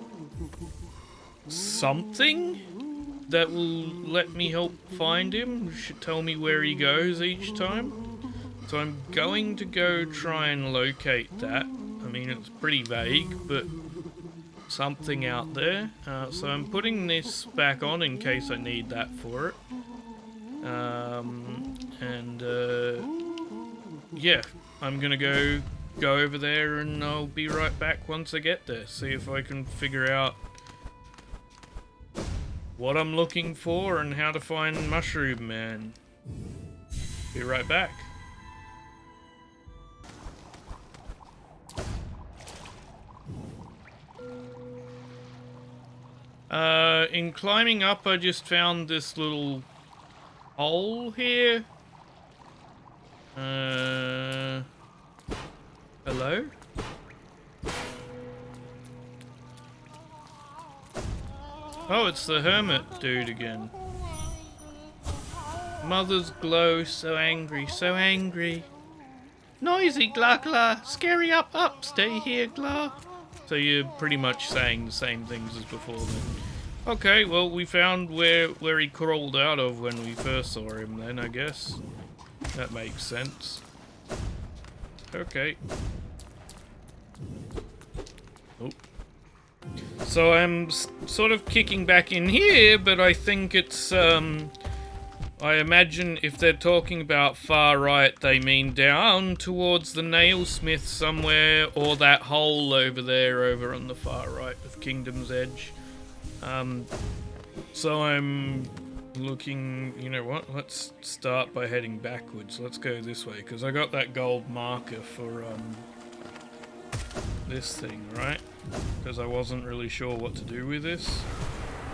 something. that will let me help find him. Should tell me where he goes each time. So I'm going to go try and locate that. I mean, it's pretty vague, but something out there. So I'm putting this back on in case I need that for it. Yeah, I'm gonna go over there, and I'll be right back once I get there. See if I can figure out what I'm looking for and how to find Mushroom Man. Be right back. In climbing up, I just found this little hole here. Hello? Oh, it's the hermit dude again. Mother's glow, so angry, so angry. Noisy, Glah Glah. Scary, up, stay here, Glah. So you're pretty much saying the same things as before then. Okay, well, we found where he crawled out of when we first saw him then, I guess. That makes sense. Okay. Oh. So I'm sort of kicking back in here, but I think it's, I imagine if they're talking about far right, they mean down towards the nailsmith somewhere, or that hole over there, over on the far right of Kingdom's Edge. So I'm looking, you know what, let's start by heading backwards. Let's go this way, because I got that gold marker for, this thing, right? Because I wasn't really sure what to do with this.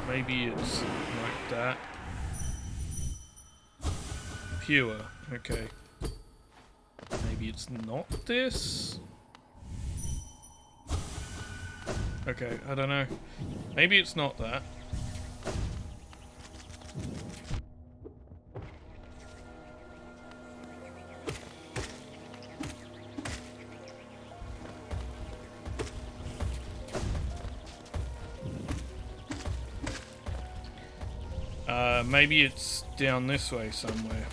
Maybe it's like that. Pure, okay. Maybe it's not this? Okay, I don't know. Maybe it's not that. Maybe it's down this way somewhere.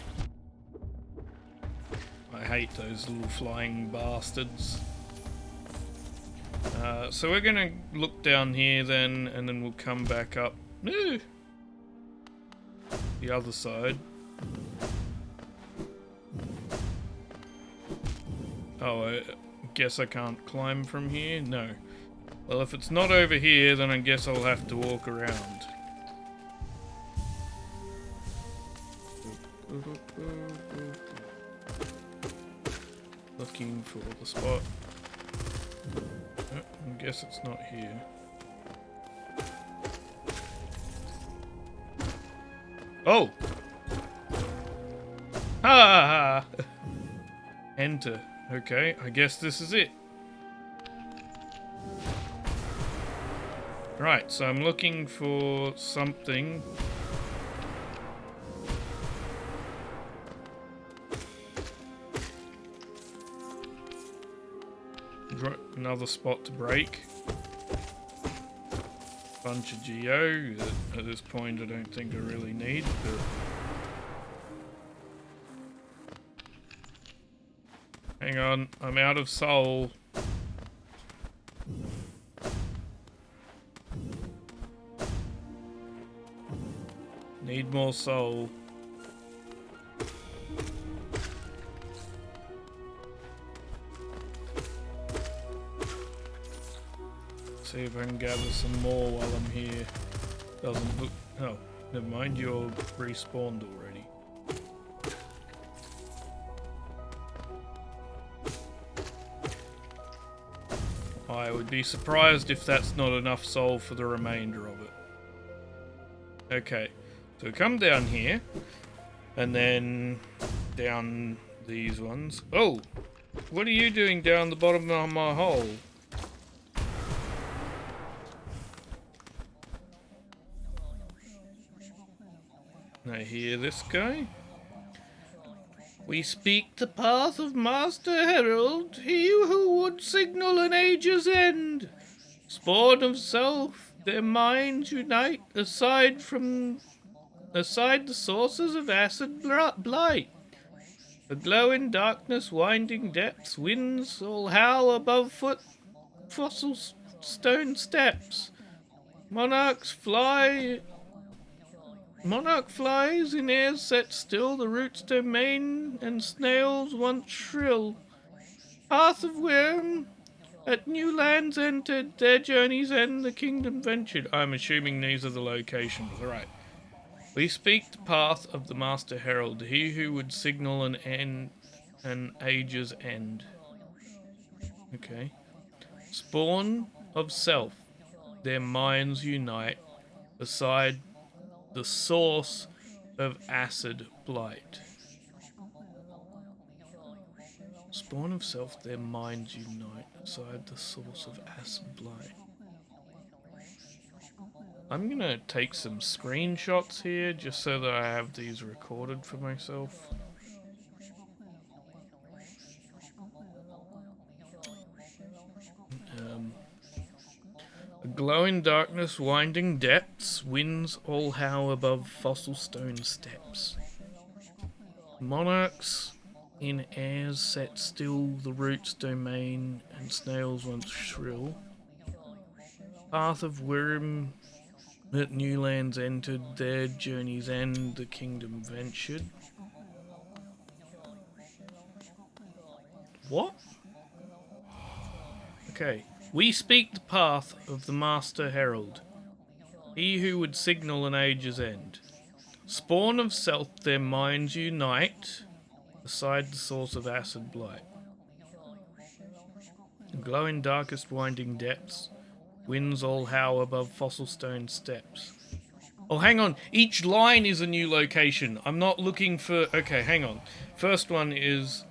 I hate those little flying bastards. So we're gonna look down here then, and then we'll come back up. No! The other side. Oh, I guess I can't climb from here? No. Well, if it's not over here, then I guess I'll have to walk around. Looking for the spot. I guess it's not here. Oh! Ha ha! Enter. Okay, I guess this is it. Right, so I'm looking for something. Another spot to break. Bunch of geo that at this point I don't think I really need, but hang on, I'm out of soul. Need more soul. See if I can gather some more while I'm here. Doesn't look... Oh, never mind, you're respawned already. I would be surprised if that's not enough soul for the remainder of it. Okay, so come down here, and then down these ones. Oh! What are you doing down the bottom of my hole? I hear this guy. We speak the path of Master Herald, he who would signal an age's end. Spawn of self, their minds unite aside the sources of acid blight. A glow in darkness, winding depths, winds all howl above fossil stone steps. Monarch flies in airs set still, the roots domain and snails once shrill. Path of worm, at new lands entered, their journeys end, the kingdom ventured. I'm assuming these are the locations, right. We speak the path of the Master Herald, he who would signal an age's end. Okay. Spawn of self, their minds unite, beside the source of acid blight. Spawn of self, their minds unite, beside the source of acid blight. I'm gonna take some screenshots here just so that I have these recorded for myself. A glow in darkness, winding depths, winds all howl above fossil stone steps. Monarchs in airs set still, the roots domain and snails once shrill. Path of worm, that new lands entered, their journey's end, the kingdom ventured. What? Okay. We speak the path of the Master Herald, he who would signal an age's end. Spawn of self, their minds unite, beside the source of acid blight. Glow in darkest winding depths, winds all howl above fossil stone steps. Oh, hang on. Each line is a new location. I'm not looking for... Okay, hang on. First one is...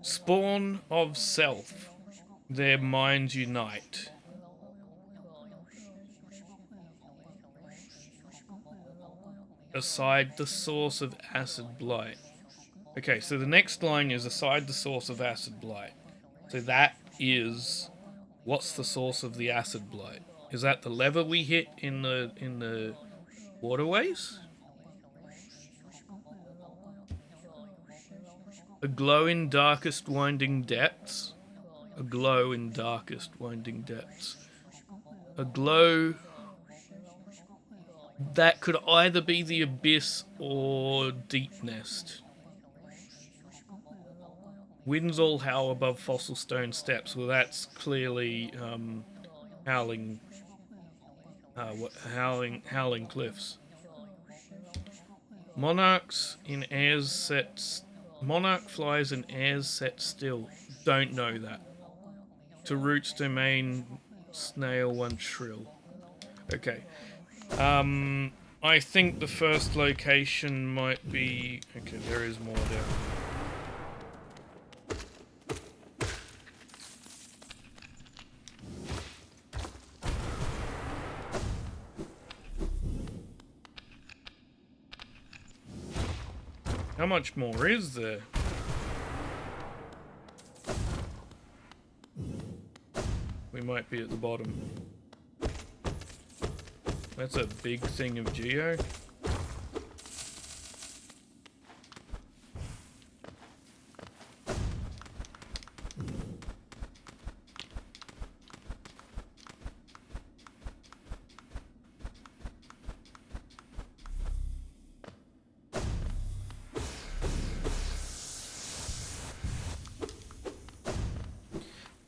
Spawn of self, their minds unite. Aside the source of acid blight. Okay, so the next line is aside the source of acid blight. So that is... What's the source of the acid blight? Is that the lever we hit in the waterways? A glow in darkest winding depths. A glow in darkest winding depths. A glow that could either be the abyss or deep nest. Winds all howl above fossil stone steps. Well, that's clearly howling cliffs. Monarchs in airs set. Monarch flies in airs set still. Don't know that. To roots domain, snail once shrill. Okay. I think the first location might be... Okay, there is more down How much more is there? We might be at the bottom. That's a big thing of geo.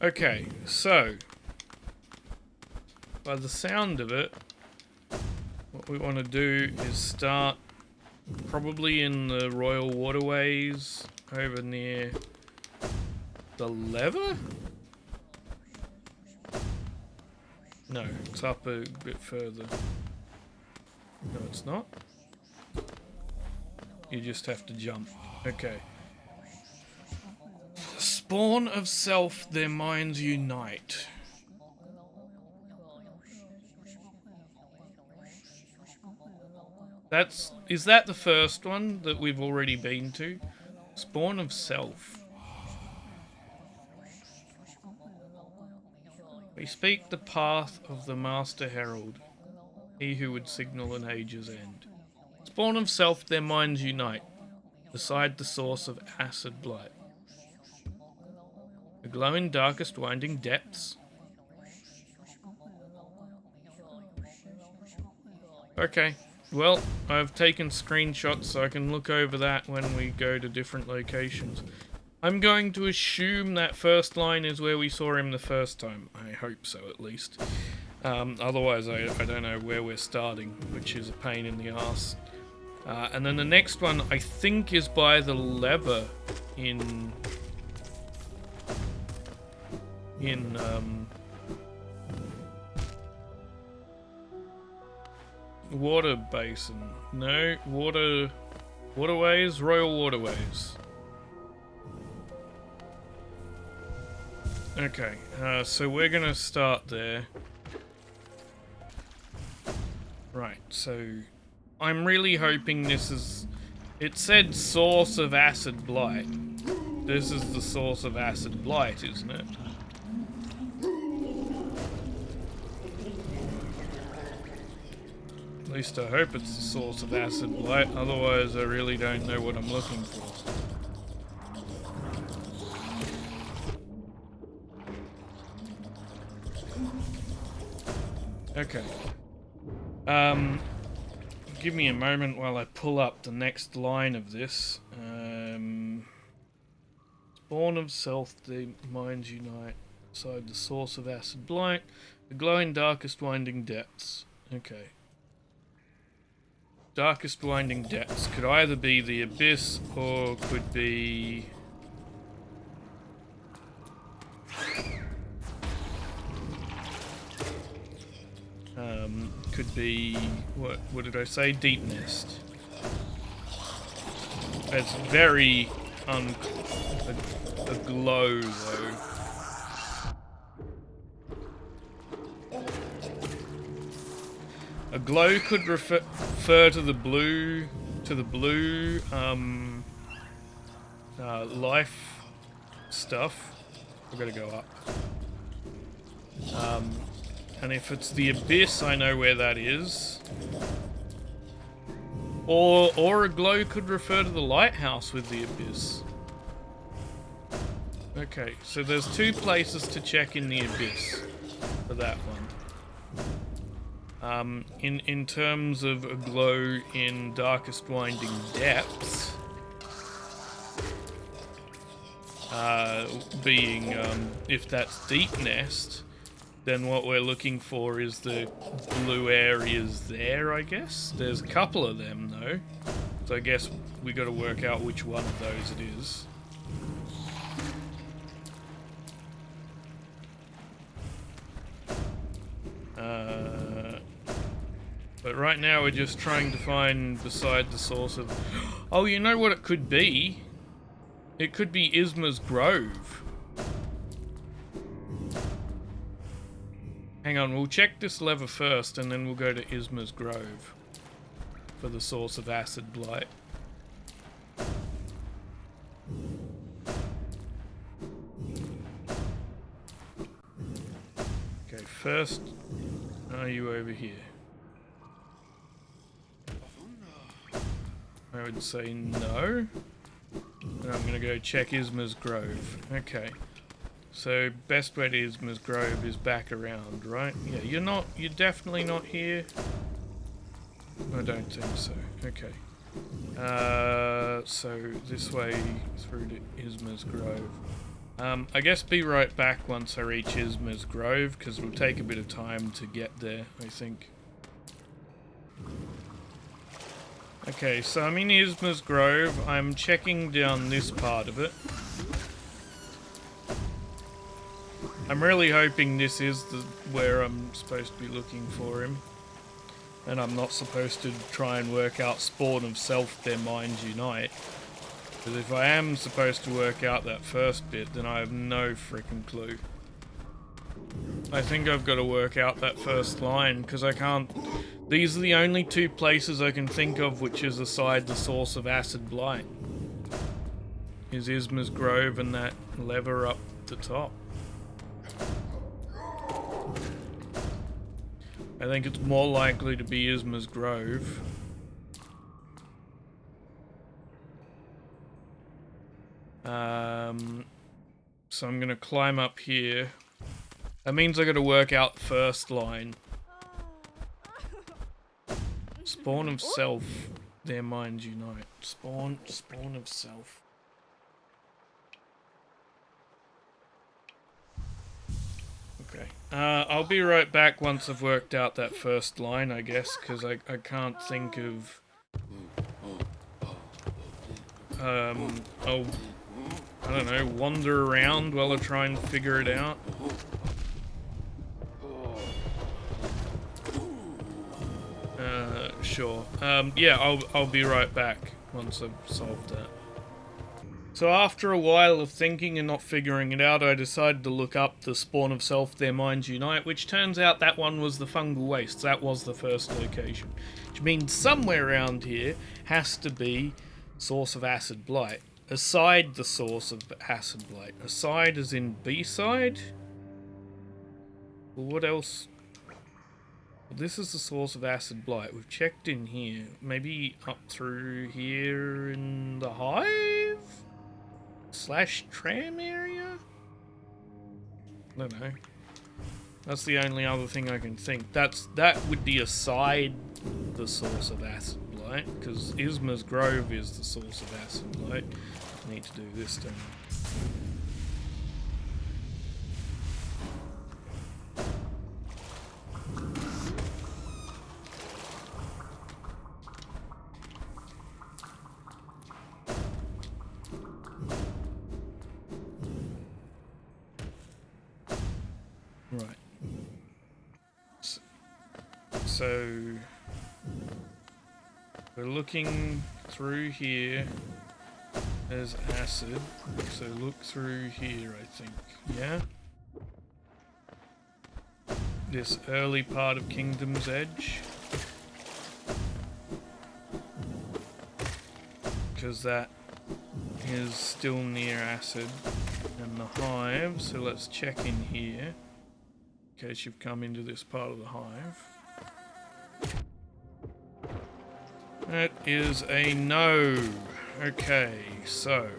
Okay, so by the sound of it, what we want to do is start probably in the Royal Waterways over near the lever? No, it's up a bit further. No, it's not. You just have to jump. Okay. Spawn of self, their minds unite. Is that the first one that we've already been to? Spawn of self. They speak the path of the Master Herald, he who would signal an age's end. Spawn of self, their minds unite, beside the source of acid blight. A glow in darkest winding depths. Okay, well, I've taken screenshots so I can look over that when we go to different locations. I'm going to assume that first line is where we saw him the first time. I hope so, at least. Otherwise, I don't know where we're starting, which is a pain in the arse. And then the next one, I think, is by the lever in water basin. No, waterways, royal waterways. Okay, so we're gonna start there. Right, so I'm really hoping this is... It said source of acid blight. This is the source of acid blight, isn't it? At least I hope it's the source of acid blight, otherwise I really don't know what I'm looking for. Okay. Give me a moment while I pull up the next line of this. Spawn of self, the minds unite, beside the source of acid blight, the glowing darkest winding depths. Okay. Darkest winding depths could either be the abyss or could be... could be... what did I say? Deep nest. It's very a glow though. A glow could refer to the blue life stuff. We've got to go up. And if it's the abyss, I know where that is. Or a glow could refer to the lighthouse with the abyss. Okay, so there's two places to check in the abyss for that one. In terms of a glow in darkest winding depths, being if that's deep nest, then what we're looking for is the blue areas there, I guess. There's a couple of them though, so I guess we got to work out which one of those it is. But right now we're just trying to find beside the source of... Oh, you know what it could be? It could be Isma's Grove. Hang on, we'll check this lever first and then we'll go to Isma's Grove for the source of acid blight. Okay, first, are you over here? I would say no. And I'm gonna go check Isma's Grove. Okay. So best way to Isma's Grove is back around, right? Yeah, you're definitely not here. I don't think so. Okay. So this way through to Isma's Grove. I guess be right back once I reach Isma's Grove, because it'll take a bit of time to get there, I think. Okay, so I'm in Isma's Grove. I'm checking down this part of it. I'm really hoping this is where I'm supposed to be looking for him. And I'm not supposed to try and work out spawn of self, their minds unite. Because if I am supposed to work out that first bit, then I have no freaking clue. I think I've got to work out that first line, because I can't... These are the only two places I can think of which is aside the source of acid blight. Is Isma's Grove and that lever up the top. I think it's more likely to be Isma's Grove. So I'm gonna climb up here. That means I gotta work out the first line. Spawn of self, their minds unite. Spawn of self. Okay. I'll be right back once I've worked out that first line, I guess, because I can't think of... I'll, I don't know, wander around while I try and figure it out. Sure. Yeah, I'll be right back once I've solved that. So after a while of thinking and not figuring it out, I decided to look up the Spawn of Self, Their Minds Unite, which turns out that one was the Fungal Wastes. That was the first location. Which means somewhere around here has to be source of Acid Blight. Aside the source of Acid Blight. Aside as in B-side? Well, what else? Well, this is the source of Acid Blight. We've checked in here. Maybe up through here in the hive? Slash tram area? I don't know. That's the only other thing I can think. That would be aside the source of Acid Blight, because Isma's Grove is the source of Acid Blight. I need to do this, don't I? Right. So we're looking through here. There's acid. So look through here, I think. Yeah? This early part of Kingdom's Edge. Because that is still near acid and the hive. So let's check in here. In case you've come into this part of the hive. That is a no. Okay, so.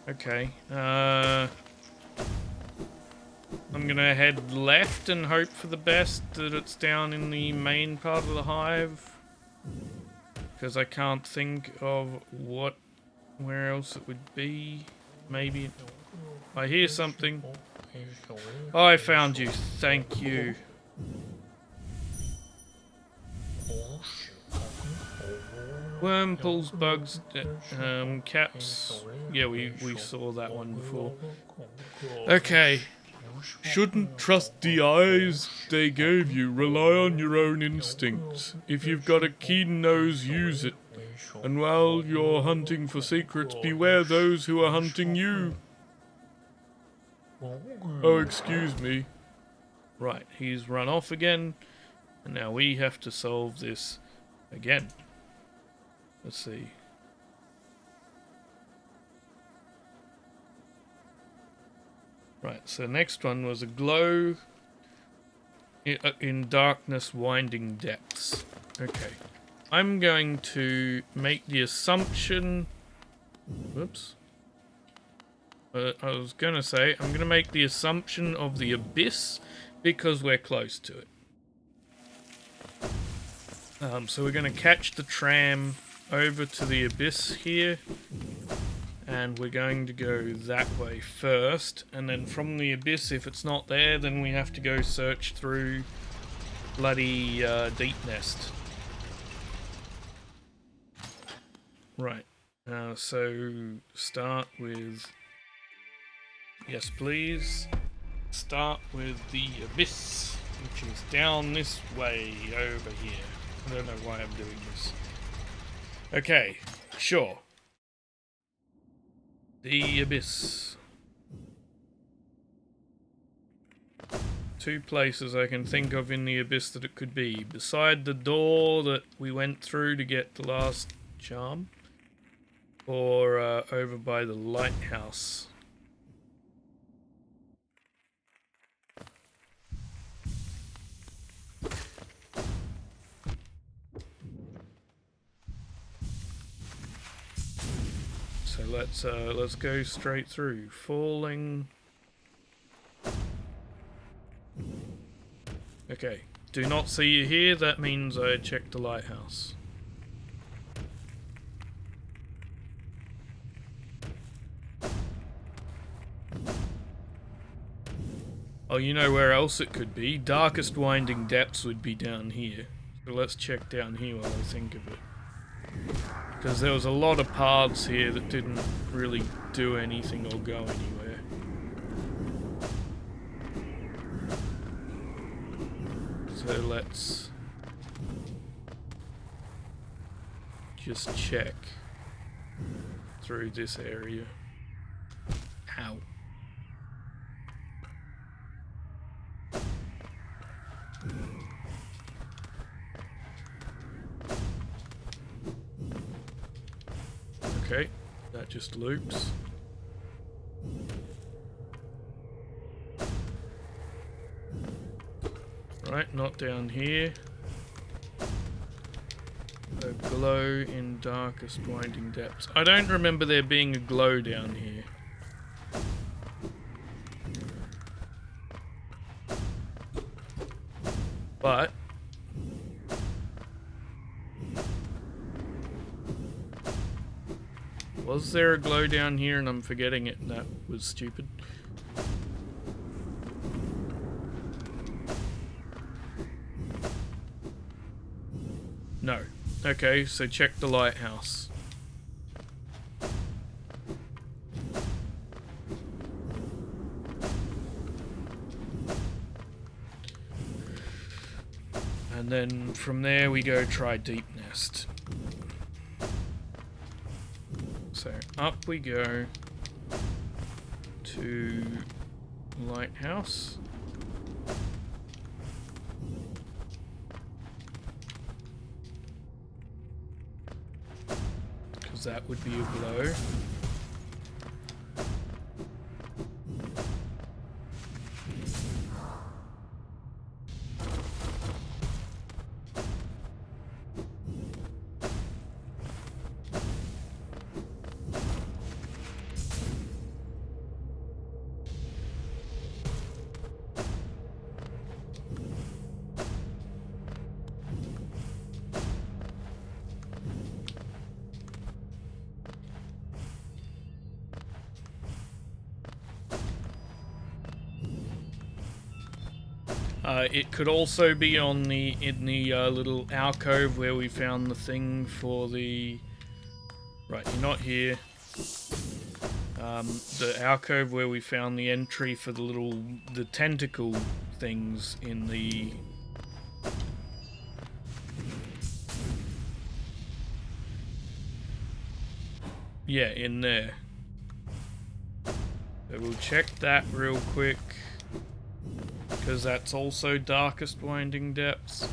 Okay, I'm gonna head left and hope for the best that it's down in the main part of the hive. Because I can't think of where else it would be. Maybe I hear something. Oh, I found you. Thank you. Worm pulls bugs, caps. Yeah, we saw that one before. Okay. Shouldn't trust the eyes they gave you. Rely on your own instincts. If you've got a keen nose, use it. And while you're hunting for secrets, beware those who are hunting you. Oh, excuse me. Right, he's run off again. And now we have to solve this again. Let's see. Right, so next one was a glow in darkness winding depths. Okay. I'm going to make the assumption... Whoops. I was going to say, I'm going to make the assumption of the abyss because we're close to it. So we're going to catch the tram over to the abyss here. And we're going to go that way first. And then from the abyss, if it's not there, then we have to go search through bloody Deep Nest. Right. So start with... Yes, please. Start with the abyss, which is down this way over here. I don't know why I'm doing this. Okay, sure. The abyss. two places I can think of in the abyss that it could be. Beside the door that we went through to get the last charm, or over by the lighthouse. So let's go straight through. Falling. Okay. Do not see you here. That means I checked the lighthouse. Oh, you know where else it could be? Darkest Winding Depths would be down here. So let's check down here while I think of it. Because there was a lot of paths here that didn't really do anything or go anywhere. So let's just check through this area. Ow. Okay, that just loops. Right, not down here. A glow in Darkest Winding Depths. I don't remember there being a glow down here. But was there a glow down here and I'm forgetting it and that was stupid? No. Okay, so check the lighthouse. And then from there we go try Deep Nest. So up we go to lighthouse. Because that would be a glow. It could also be in the little alcove where we found the thing for the... Right, you're not here. The alcove where we found the entry for the tentacle things in the... Yeah, in there. So we'll check that real quick. Because that's also Darkest Winding Depths.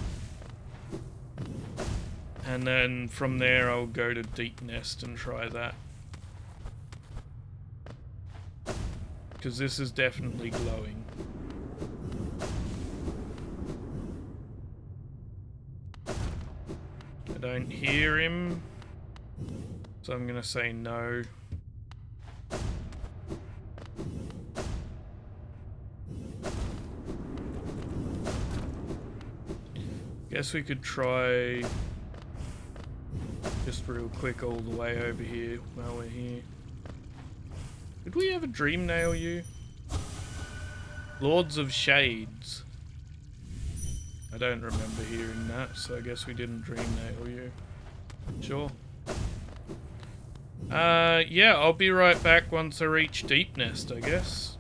And then from there I'll go to Deep Nest and try that. Because this is definitely glowing. I don't hear him. So I'm going to say no. Guess we could try just real quick all the way over here while we're here. Did we ever dream nail you? Lords of Shades. I don't remember hearing that, so I guess we didn't dream nail you. Sure. Yeah, I'll be right back once I reach Deep Nest, I guess.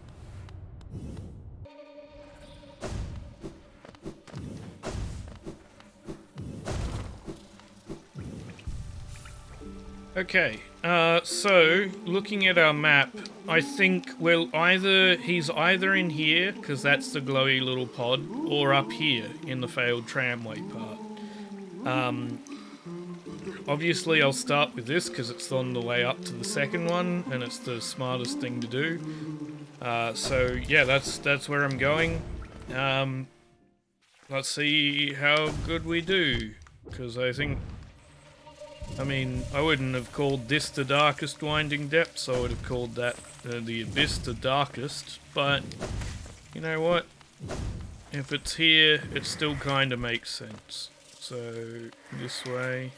Okay, So, looking at our map, I think he's either in here, because that's the glowy little pod, or up here in the failed tramway part. Obviously I'll start with this because it's on the way up to the second one, and it's the smartest thing to do. So yeah, that's where I'm going. Let's see how good we do, because I mean, I wouldn't have called this the darkest winding depths, I would have called that the abyss the darkest, but you know what? If it's here, it still kind of makes sense. So, this way.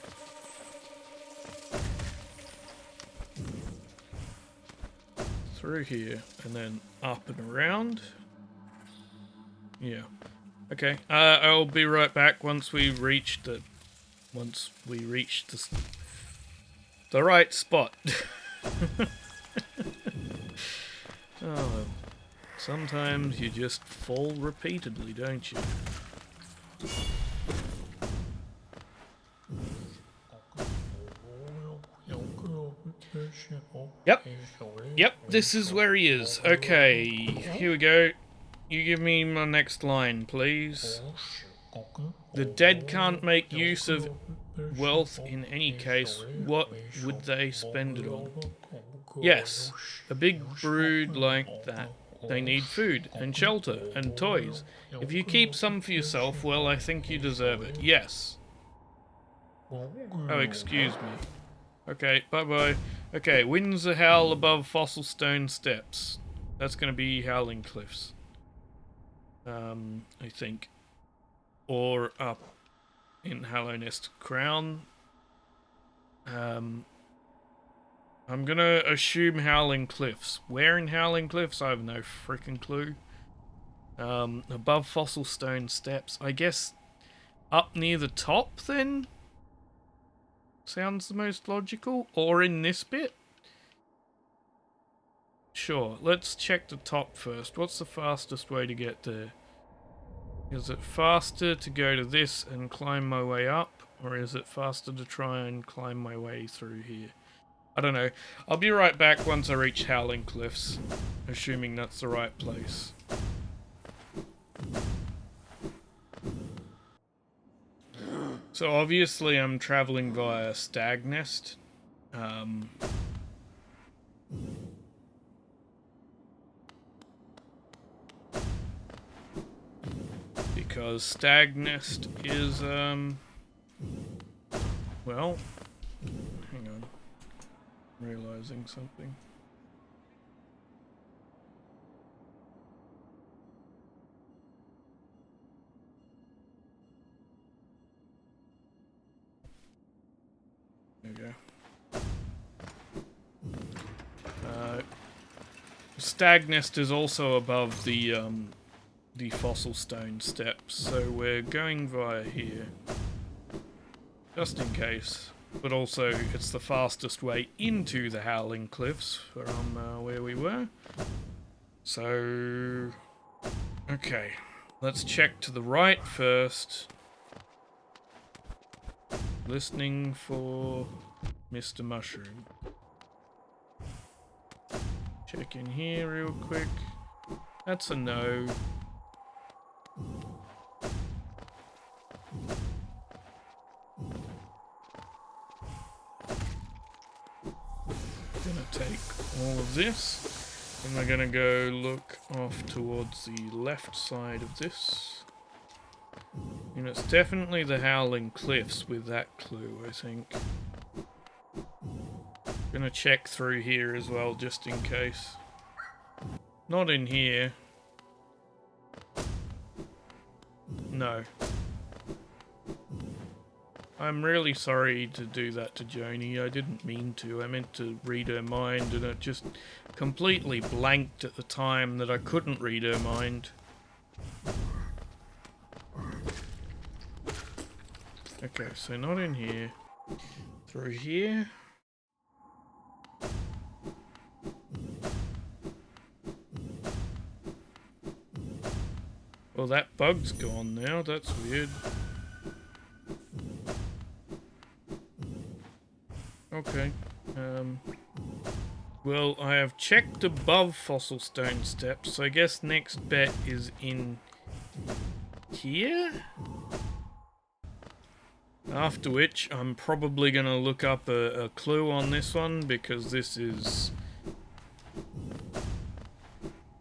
Through here, and then up and around. Yeah. Okay, I'll be right back once we reach the right spot. Oh, sometimes you just fall repeatedly, don't you? Yep, this is where he is. Okay, here we go. You give me my next line, please. The dead can't make use of wealth in any case. What would they spend it on? Yes, a big brood like that. They need food and shelter and toys. If you keep some for yourself, well, I think you deserve it. Yes. Oh, excuse me. Okay, bye-bye. Okay, winds a howl above fossil stone steps. That's going to be Howling Cliffs. I think. Or up in Hallow Nest Crown. I'm gonna assume Howling Cliffs. Where in Howling Cliffs? I have no freaking clue. Above fossil stone steps. I guess up near the top then? Sounds the most logical. Or in this bit? Sure, let's check the top first. What's the fastest way to get there? Is it faster to go to this and climb my way up? Or is it faster to try and climb my way through here? I don't know. I'll be right back once I reach Howling Cliffs, assuming that's the right place. So obviously I'm traveling via Stag Nest. Because Stag Nest is, well, hang on. I'm realizing something. There we go. Stag Nest is also above the fossil stone steps, so we're going via here. Just in case. But also, it's the fastest way into the Howling Cliffs from where we were. So, okay. Let's check to the right first. Listening for Mr. Mushroom. Check in here real quick. That's a no. Gonna take all of this, and we're gonna go look off towards the left side of this. And it's definitely the Howling Cliffs with that clue, I think. Gonna check through here as well, just in case. Not in here. No. I'm really sorry to do that to Joni. I didn't mean to. I meant to read her mind, and it just completely blanked at the time that I couldn't read her mind. Okay, so not in here. Through here. Well, that bug's gone now. That's weird. Okay. Well, I have checked above fossil stone steps, so I guess next bet is in here? After which, I'm probably going to look up a clue on this one, because this is...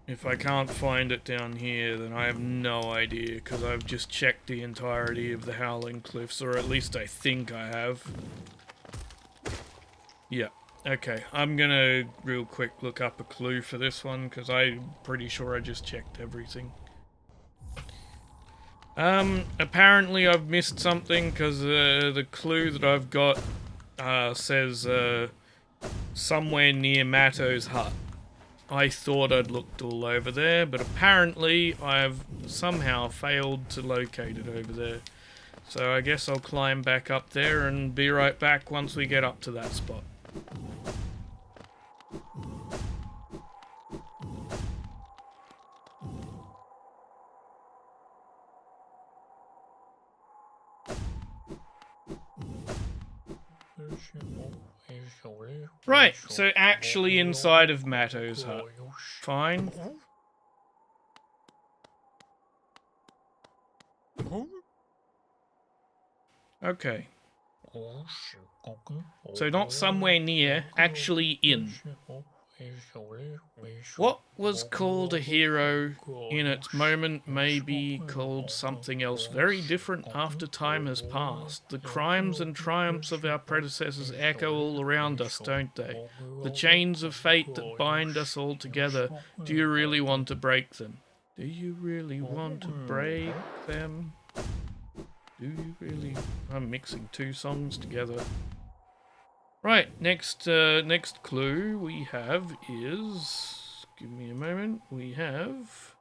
If I can't find it down here, then I have no idea, because I've just checked the entirety of the Howling Cliffs, or at least I think I have. Yeah. Okay, I'm gonna real quick look up a clue for this one, because I'm pretty sure I just checked everything. Apparently I've missed something, because the clue that I've got says somewhere near Matto's hut. I thought I'd looked all over there, but apparently I've somehow failed to locate it over there. So I guess I'll climb back up there and be right back once we get up to that spot. Right, so actually inside of Matto's hut. Fine. Okay. So not somewhere near, actually in. What was called a hero in its moment may be called something else very different after time has passed. The crimes and triumphs of our predecessors echo all around us, don't they? The chains of fate that bind us all together, do you really want to break them? Do you really want to break them? Do you really? I'm mixing two songs together. Right, next clue we have is... Give me a moment. We have...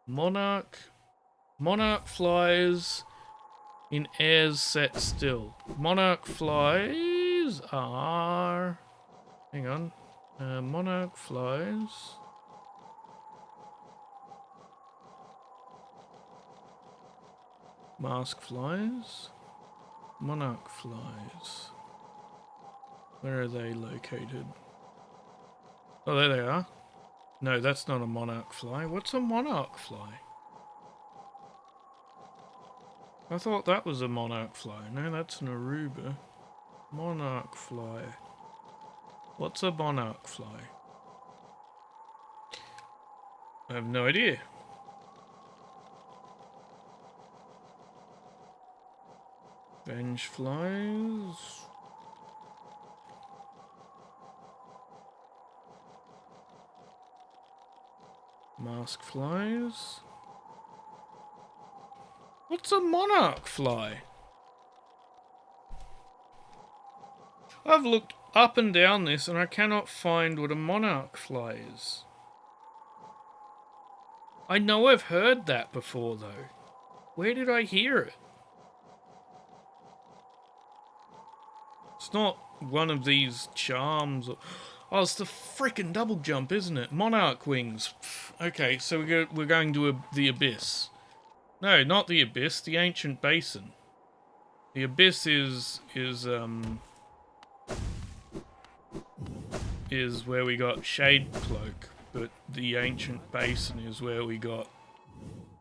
Monarch flies in airs set still. Monarch flies are... Hang on. Monarch flies... Mask flies. Monarch flies. Where are they located? Oh, there they are. No, that's not a monarch fly. What's a monarch fly? I thought that was a monarch fly. No, that's an Aruba. Monarch fly. What's a monarch fly? I have no idea. Venge flies. Mask flies. What's a monarch fly? I've looked up and down this and I cannot find what a monarch fly is. I know I've heard that before though. Where did I hear it? It's not one of these charms or... Oh, it's the frickin' double jump, isn't it? Monarch wings. Okay, so we're going to the Abyss. No, not the Abyss, the Ancient Basin. The Abyss is where we got Shade Cloak, but the Ancient Basin is where we got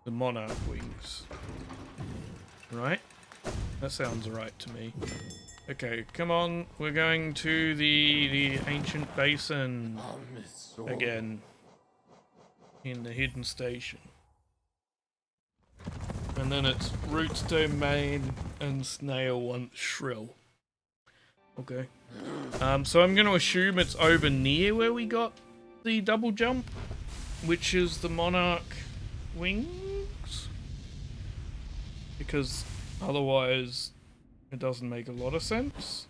the Monarch wings. Right? That sounds right to me. Okay, come on, we're going to the Ancient Basin again in the hidden station. And then it's Roots Domain and Snail Once Shrill. Okay. So I'm going to assume it's over near where we got the double jump, which is the Monarch wings. Because otherwise... it doesn't make a lot of sense.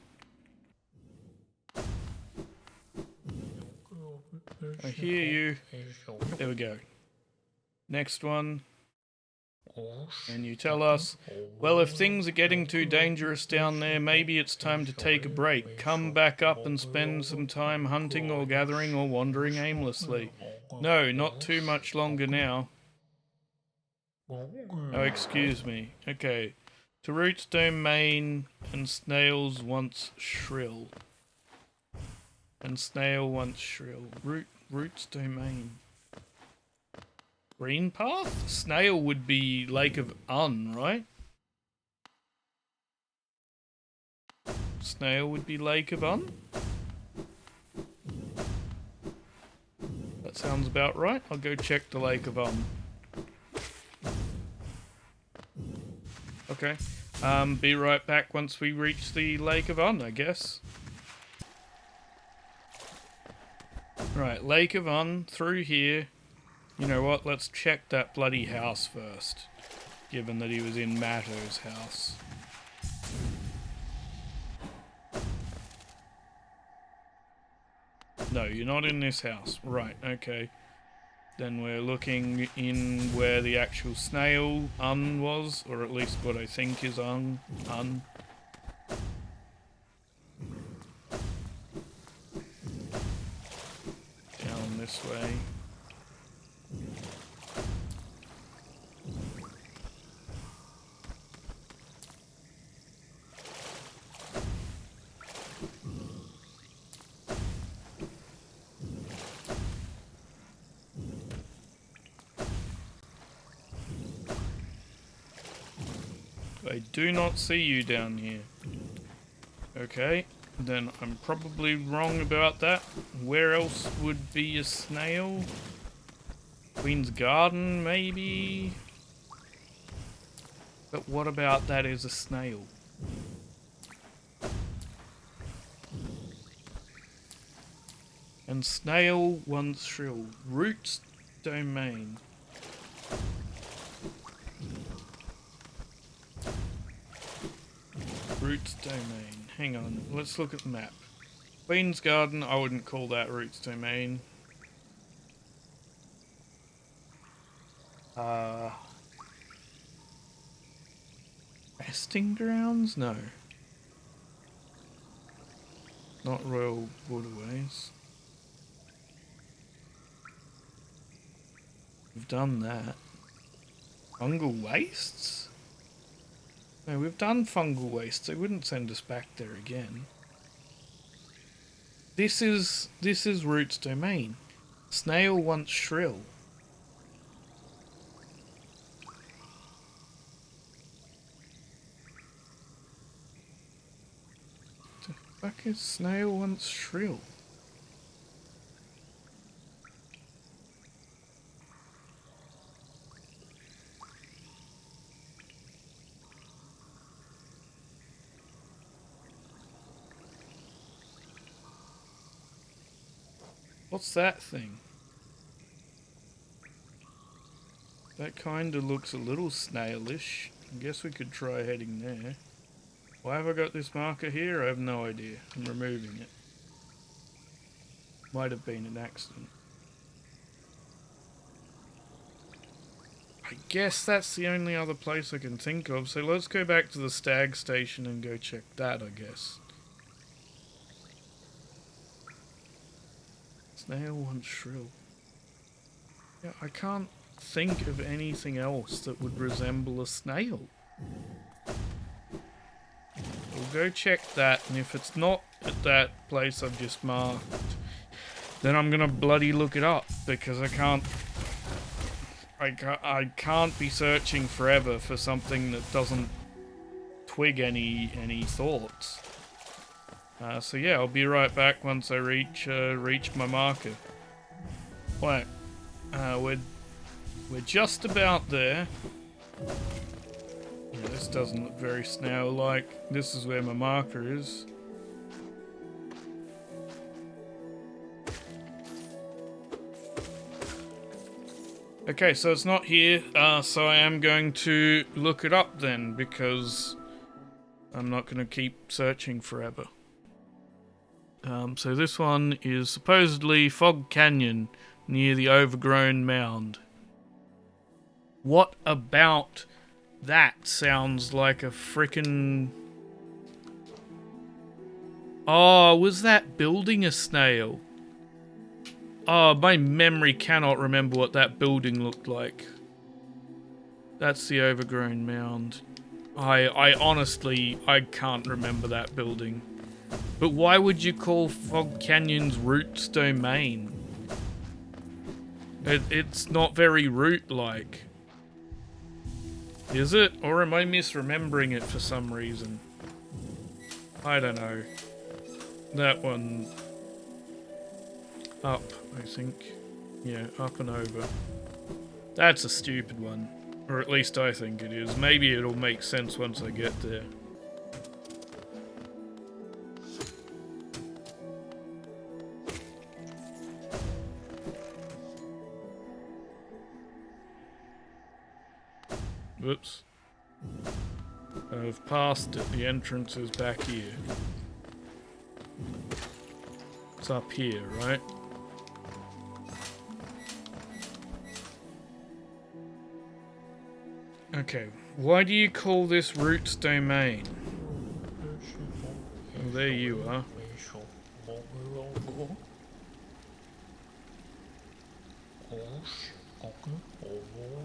I hear you. There we go. Next one. And you tell us, well, if things are getting too dangerous down there, maybe it's time to take a break. Come back up and spend some time hunting or gathering or wandering aimlessly. No, not too much longer now. Oh, excuse me. Okay. To Roots Domain and Snails Once Shrill. And snail once shrill. Roots domain. Green path? Snail would be Lake of Un, right? Snail would be Lake of Un? That sounds about right. I'll go check the Lake of Un. Okay. Be right back once we reach the Lake of Un, I guess. Right, Lake of Un, through here. You know what, let's check that bloody house first. Given that he was in Matto's house. No, you're not in this house. Right, okay. Then we're looking in where the actual snail Un was, or at least what I think is Un. Down this way. I do not see you down here. Okay, then I'm probably wrong about that. Where else would be a snail? Queen's Garden, maybe? But what about that is a snail? And snail once shrill. Roots domain. Roots domain. Hang on, let's look at the map. Queen's Garden, I wouldn't call that Roots domain. Resting grounds? No. Not Royal Waterways. We've done that. Fungal wastes? No, we've done fungal wastes. They wouldn't send us back there again. This is Roots domain. Snail once shrill. The fuck is snail once shrill? What's that thing? That kinda looks a little snailish. I guess we could try heading there. Why have I got this marker here? I have no idea. I'm removing it. Might have been an accident. I guess that's the only other place I can think of, so let's go back to the stag station and go check that, I guess. Snail once shrill. Yeah, I can't think of anything else that would resemble a snail. We'll go check that, and if it's not at that place I've just marked, then I'm gonna bloody look it up, because I can't be searching forever for something that doesn't twig any thoughts. So yeah, I'll be right back once I reach my marker. Right, we're just about there. Yeah, this doesn't look very snail-like. This is where my marker is. Okay, so it's not here, so I am going to look it up then, because I'm not going to keep searching forever. So this one is supposedly Fog Canyon, near the overgrown mound. What about that sounds like a frickin'... Oh, was that building a snail? Oh, my memory cannot remember what that building looked like. That's the overgrown mound. I honestly, I can't remember that building. But why would you call Fog Canyon's Roots Domain? It's not very root-like. Is it? Or am I misremembering it for some reason? I don't know. That one... Up, I think. Yeah, up and over. That's a stupid one. Or at least I think it is. Maybe it'll make sense once I get there. Whoops. I've passed it. The entrance is back here. It's up here, right? Okay. Why do you call this Roots Domain? Oh, there you are.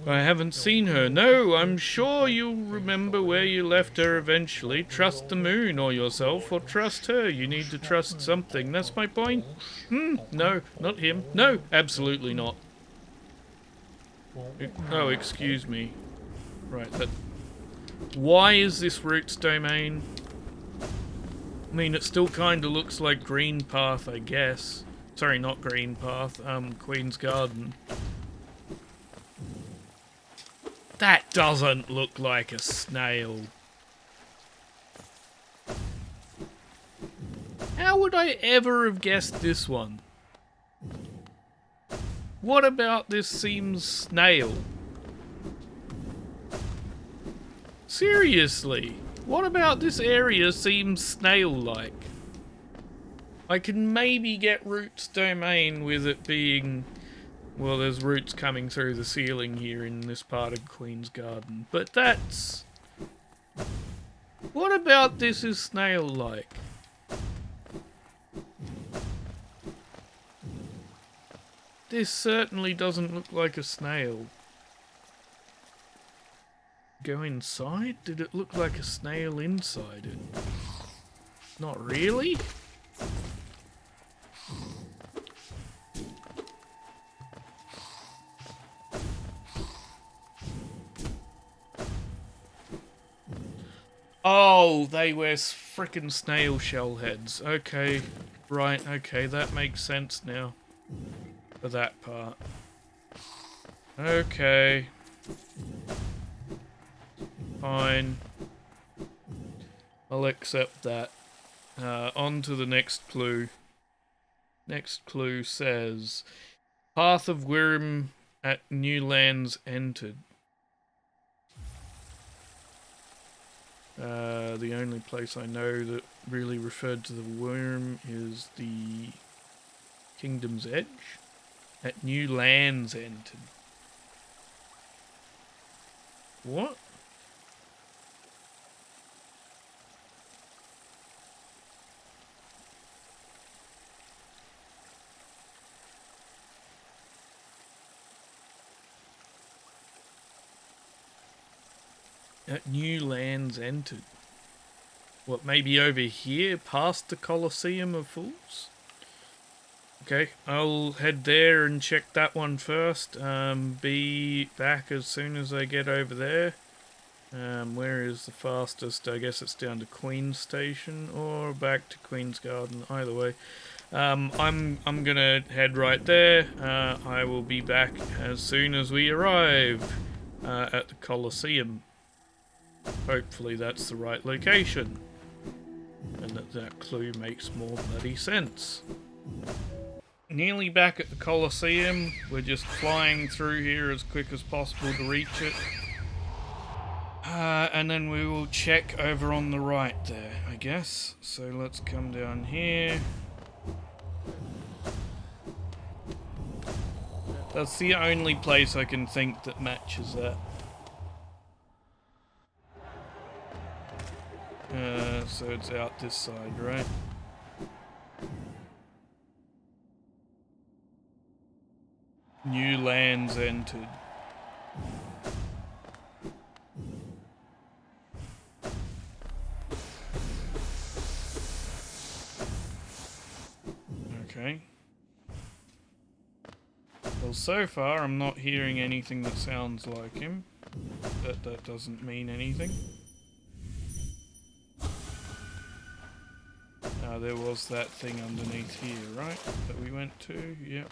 I haven't seen her. No, I'm sure you'll remember where you left her eventually. Trust the moon or yourself, or trust her. You need to trust something. That's my point. No, not him. No, absolutely not. Oh, excuse me. Right, that... Why is this Roots Domain? I mean, it still kind of looks like Green Path, I guess. Sorry, not Green Path, Queen's Garden. That doesn't look like a snail. How would I ever have guessed this one? What about this seems snail? Seriously, what about this area seems snail-like? I can maybe get Roots Domain with it being... Well, there's roots coming through the ceiling here in this part of Queen's Garden. But that's... What about this is snail-like? This certainly doesn't look like a snail. Go inside? Did it look like a snail inside it? Not really? Oh, they wear frickin' snail shell heads. Okay, right, okay, that makes sense now. For that part. Okay. Fine. I'll accept that. On to the next clue. Next clue says, Path of Wyrm at New Lands entered. The only place I know that really referred to the worm is the Kingdom's Edge. At New Lands entered. What? At New Lands entered. What, maybe over here, past the Colosseum of Fools? Okay, I'll head there and check that one first. Be back as soon as I get over there. Where is the fastest? I guess it's down to Queen's Station or back to Queen's Garden. Either way, I'm gonna head right there. I will be back as soon as we arrive at the Colosseum. Hopefully that's the right location, and that clue makes more bloody sense. Nearly back at the Colosseum. We're just flying through here as quick as possible to reach it. And then we will check over on the right there, I guess. So let's come down here. That's the only place I can think that matches that. So it's out this side, right? New Lands entered. Okay. Well, so far I'm not hearing anything that sounds like him. But that doesn't mean anything. There was that thing underneath here, right? That we went to, yep.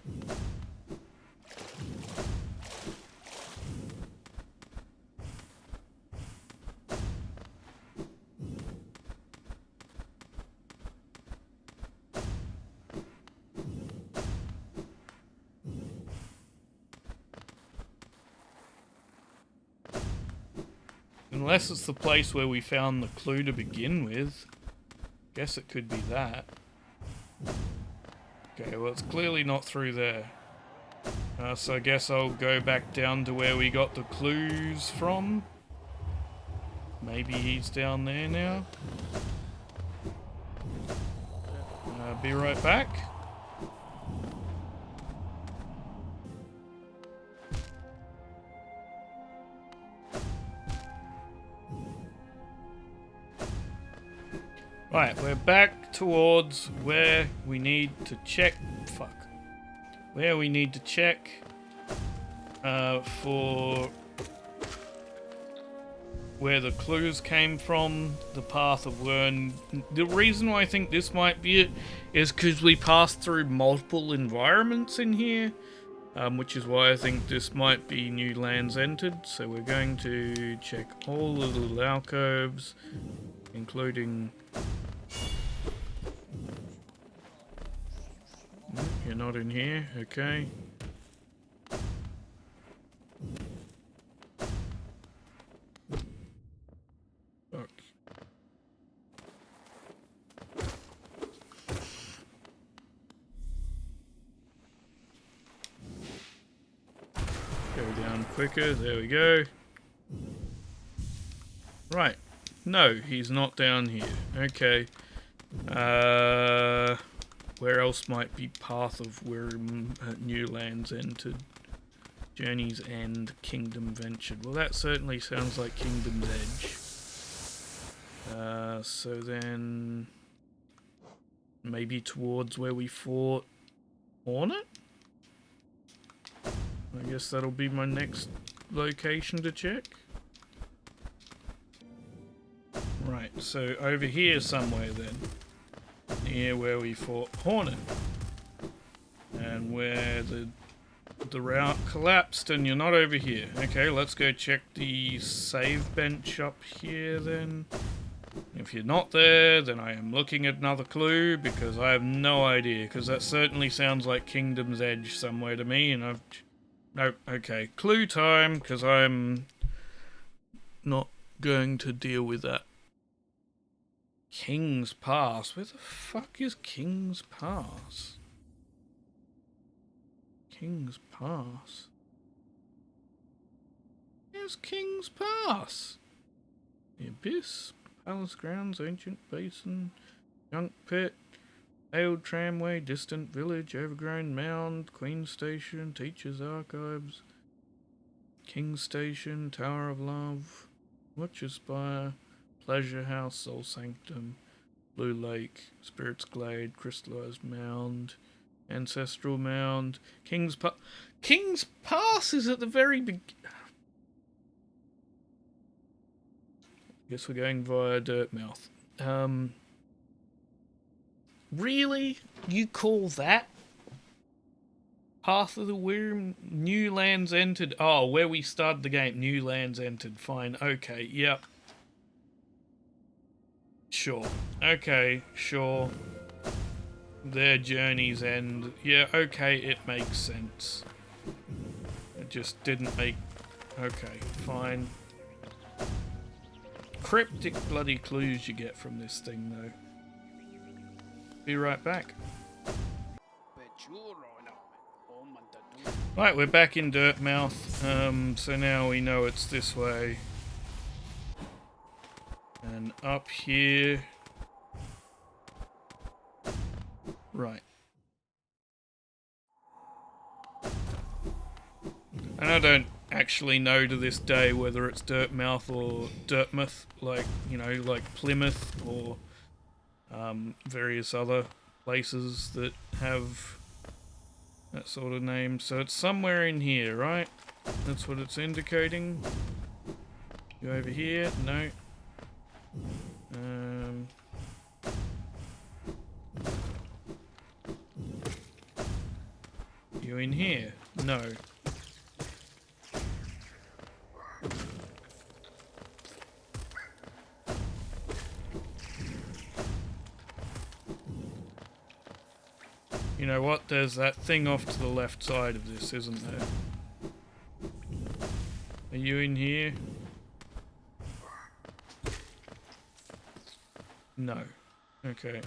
Unless it's the place where we found the clue to begin with. Guess it could be that. Okay, well it's clearly not through there. So I guess I'll go back down to where we got the clues from. Maybe he's down there now. Be right back. Right, we're back towards where we need to check. Fuck. Where we need to check for where the clues came from, the path of Wern. The reason why I think this might be it is because we passed through multiple environments in here, which is why I think this might be new lands entered. So we're going to check all of the little alcoves, including... You're not in here, okay. Fuck. Go down quicker, there we go. Right. No, he's not down here. Okay. Where else might be path of where new lands entered? Journey's End, Kingdom Ventured. Well, that certainly sounds like Kingdom's Edge. So then... maybe towards where we fought Hornet? I guess that'll be my next location to check. Right, so over here somewhere then. Near where we fought Hornet. And where the route collapsed and you're not over here. Okay, let's go check the save bench up here then. If you're not there, then I am looking at another clue because I have no idea. Because that certainly sounds like Kingdom's Edge somewhere to me and I've... Nope, okay. Clue time because I'm not going to deal with that. King's Pass. Where the fuck is King's Pass? King's Pass. Where's King's Pass? The Abyss, Palace Grounds, Ancient Basin, Junk Pit, Old Tramway, Distant Village, Overgrown Mound, Queen Station, Teacher's Archives, King's Station, Tower of Love, Watcher's Spire, Pleasure House, Soul Sanctum, Blue Lake, Spirit's Glade, Crystallized Mound, Ancestral Mound, King's Pass is at the very beginning. Guess we're going via Dirtmouth. Really? You call that Path of the Wyrm? New lands entered. Oh, where we started the game. New lands entered. Fine. Okay. Yep. Sure. Okay, sure. Their journey's end. Yeah, okay, it makes sense. It just didn't make... Okay, fine. Cryptic bloody clues you get from this thing, though. Be right back. Right, we're back in Dirtmouth. So now we know it's this way. And up here. Right. And I don't actually know to this day whether it's Dirtmouth or Dirtmouth, like, you know, like Plymouth or various other places that have that sort of name. So it's somewhere in here, right? That's what it's indicating. You over here? No. You in here? No. You know what? There's that thing off to the left side of this, isn't there? Are you in here? No. Okay.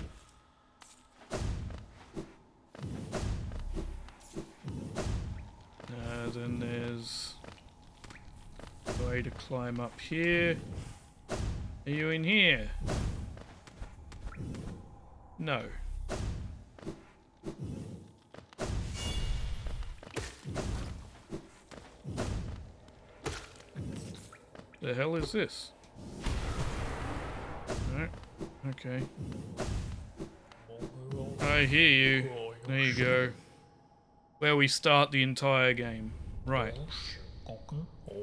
Then there's a way to climb up here. Are you in here? No. The hell is this? Alright. Okay. I hear you. There you go. Where we start the entire game. Right.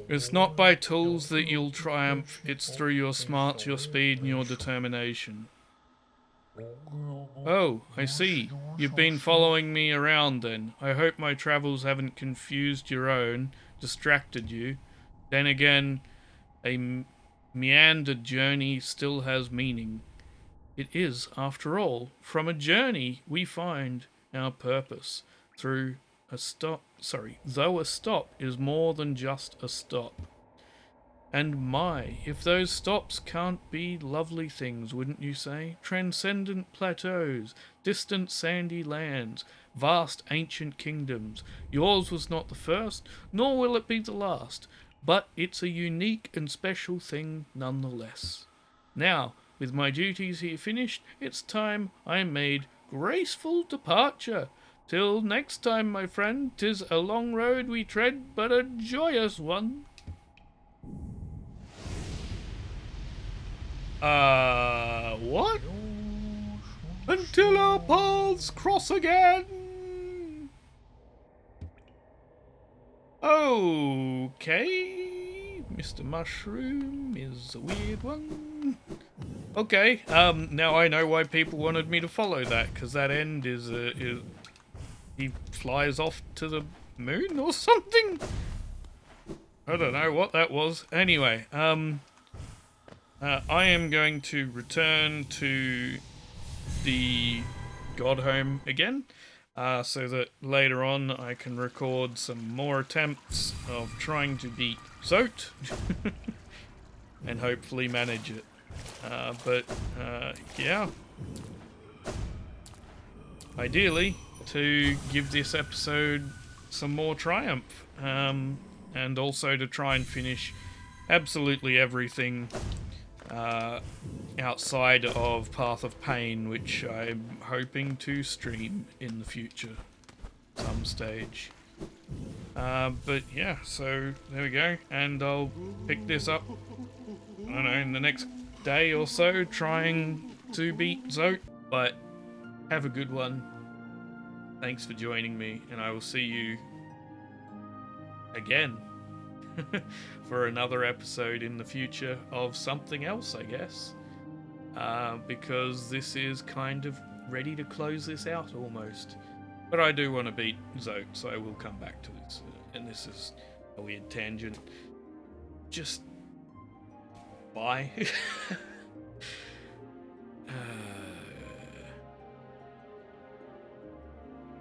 It's not by tools that you'll triumph, it's through your smarts, your speed, and your determination. Oh, I see. You've been following me around then. I hope my travels haven't confused your own, distracted you. Then again, a meandered journey still has meaning. It is, after all, from a journey we find our purpose. Though a stop is more than just a stop. And my, if those stops can't be lovely things, wouldn't you say? Transcendent plateaus, distant sandy lands, vast ancient kingdoms. Yours was not the first, nor will it be the last, but it's a unique and special thing nonetheless. Now, with my duties here finished, it's time I made graceful departure. Till next time, my friend, 'tis a long road we tread, but a joyous one. What? Until our paths cross again. Okay, Mr. Mushroom is a weird one. Okay, now I know why people wanted me to follow that, because that end is he flies off to the moon or something? I don't know what that was. Anyway, I am going to return to the God Home again, so that later on I can record some more attempts of trying to beat Zote and hopefully manage it. Yeah. Ideally, to give this episode some more triumph, and also to try and finish absolutely everything outside of Path of Pain, which I'm hoping to stream in the future some stage. But yeah, so there we go, and I'll pick this up, I don't know, in the next day or so, trying to beat Zote. But have a good one. Thanks for joining me, and I will see you again for another episode in the future of something else, I guess. Because this is kind of ready to close this out almost. But I do want to beat Zote, so I will come back to this. And this is a weird tangent. Just bye.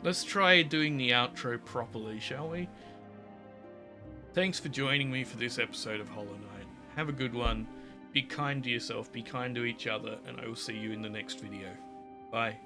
Let's try doing the outro properly, shall we? Thanks for joining me for this episode of Hollow Knight. Have a good one. Be kind to yourself, be kind to each other, and I will see you in the next video. Bye.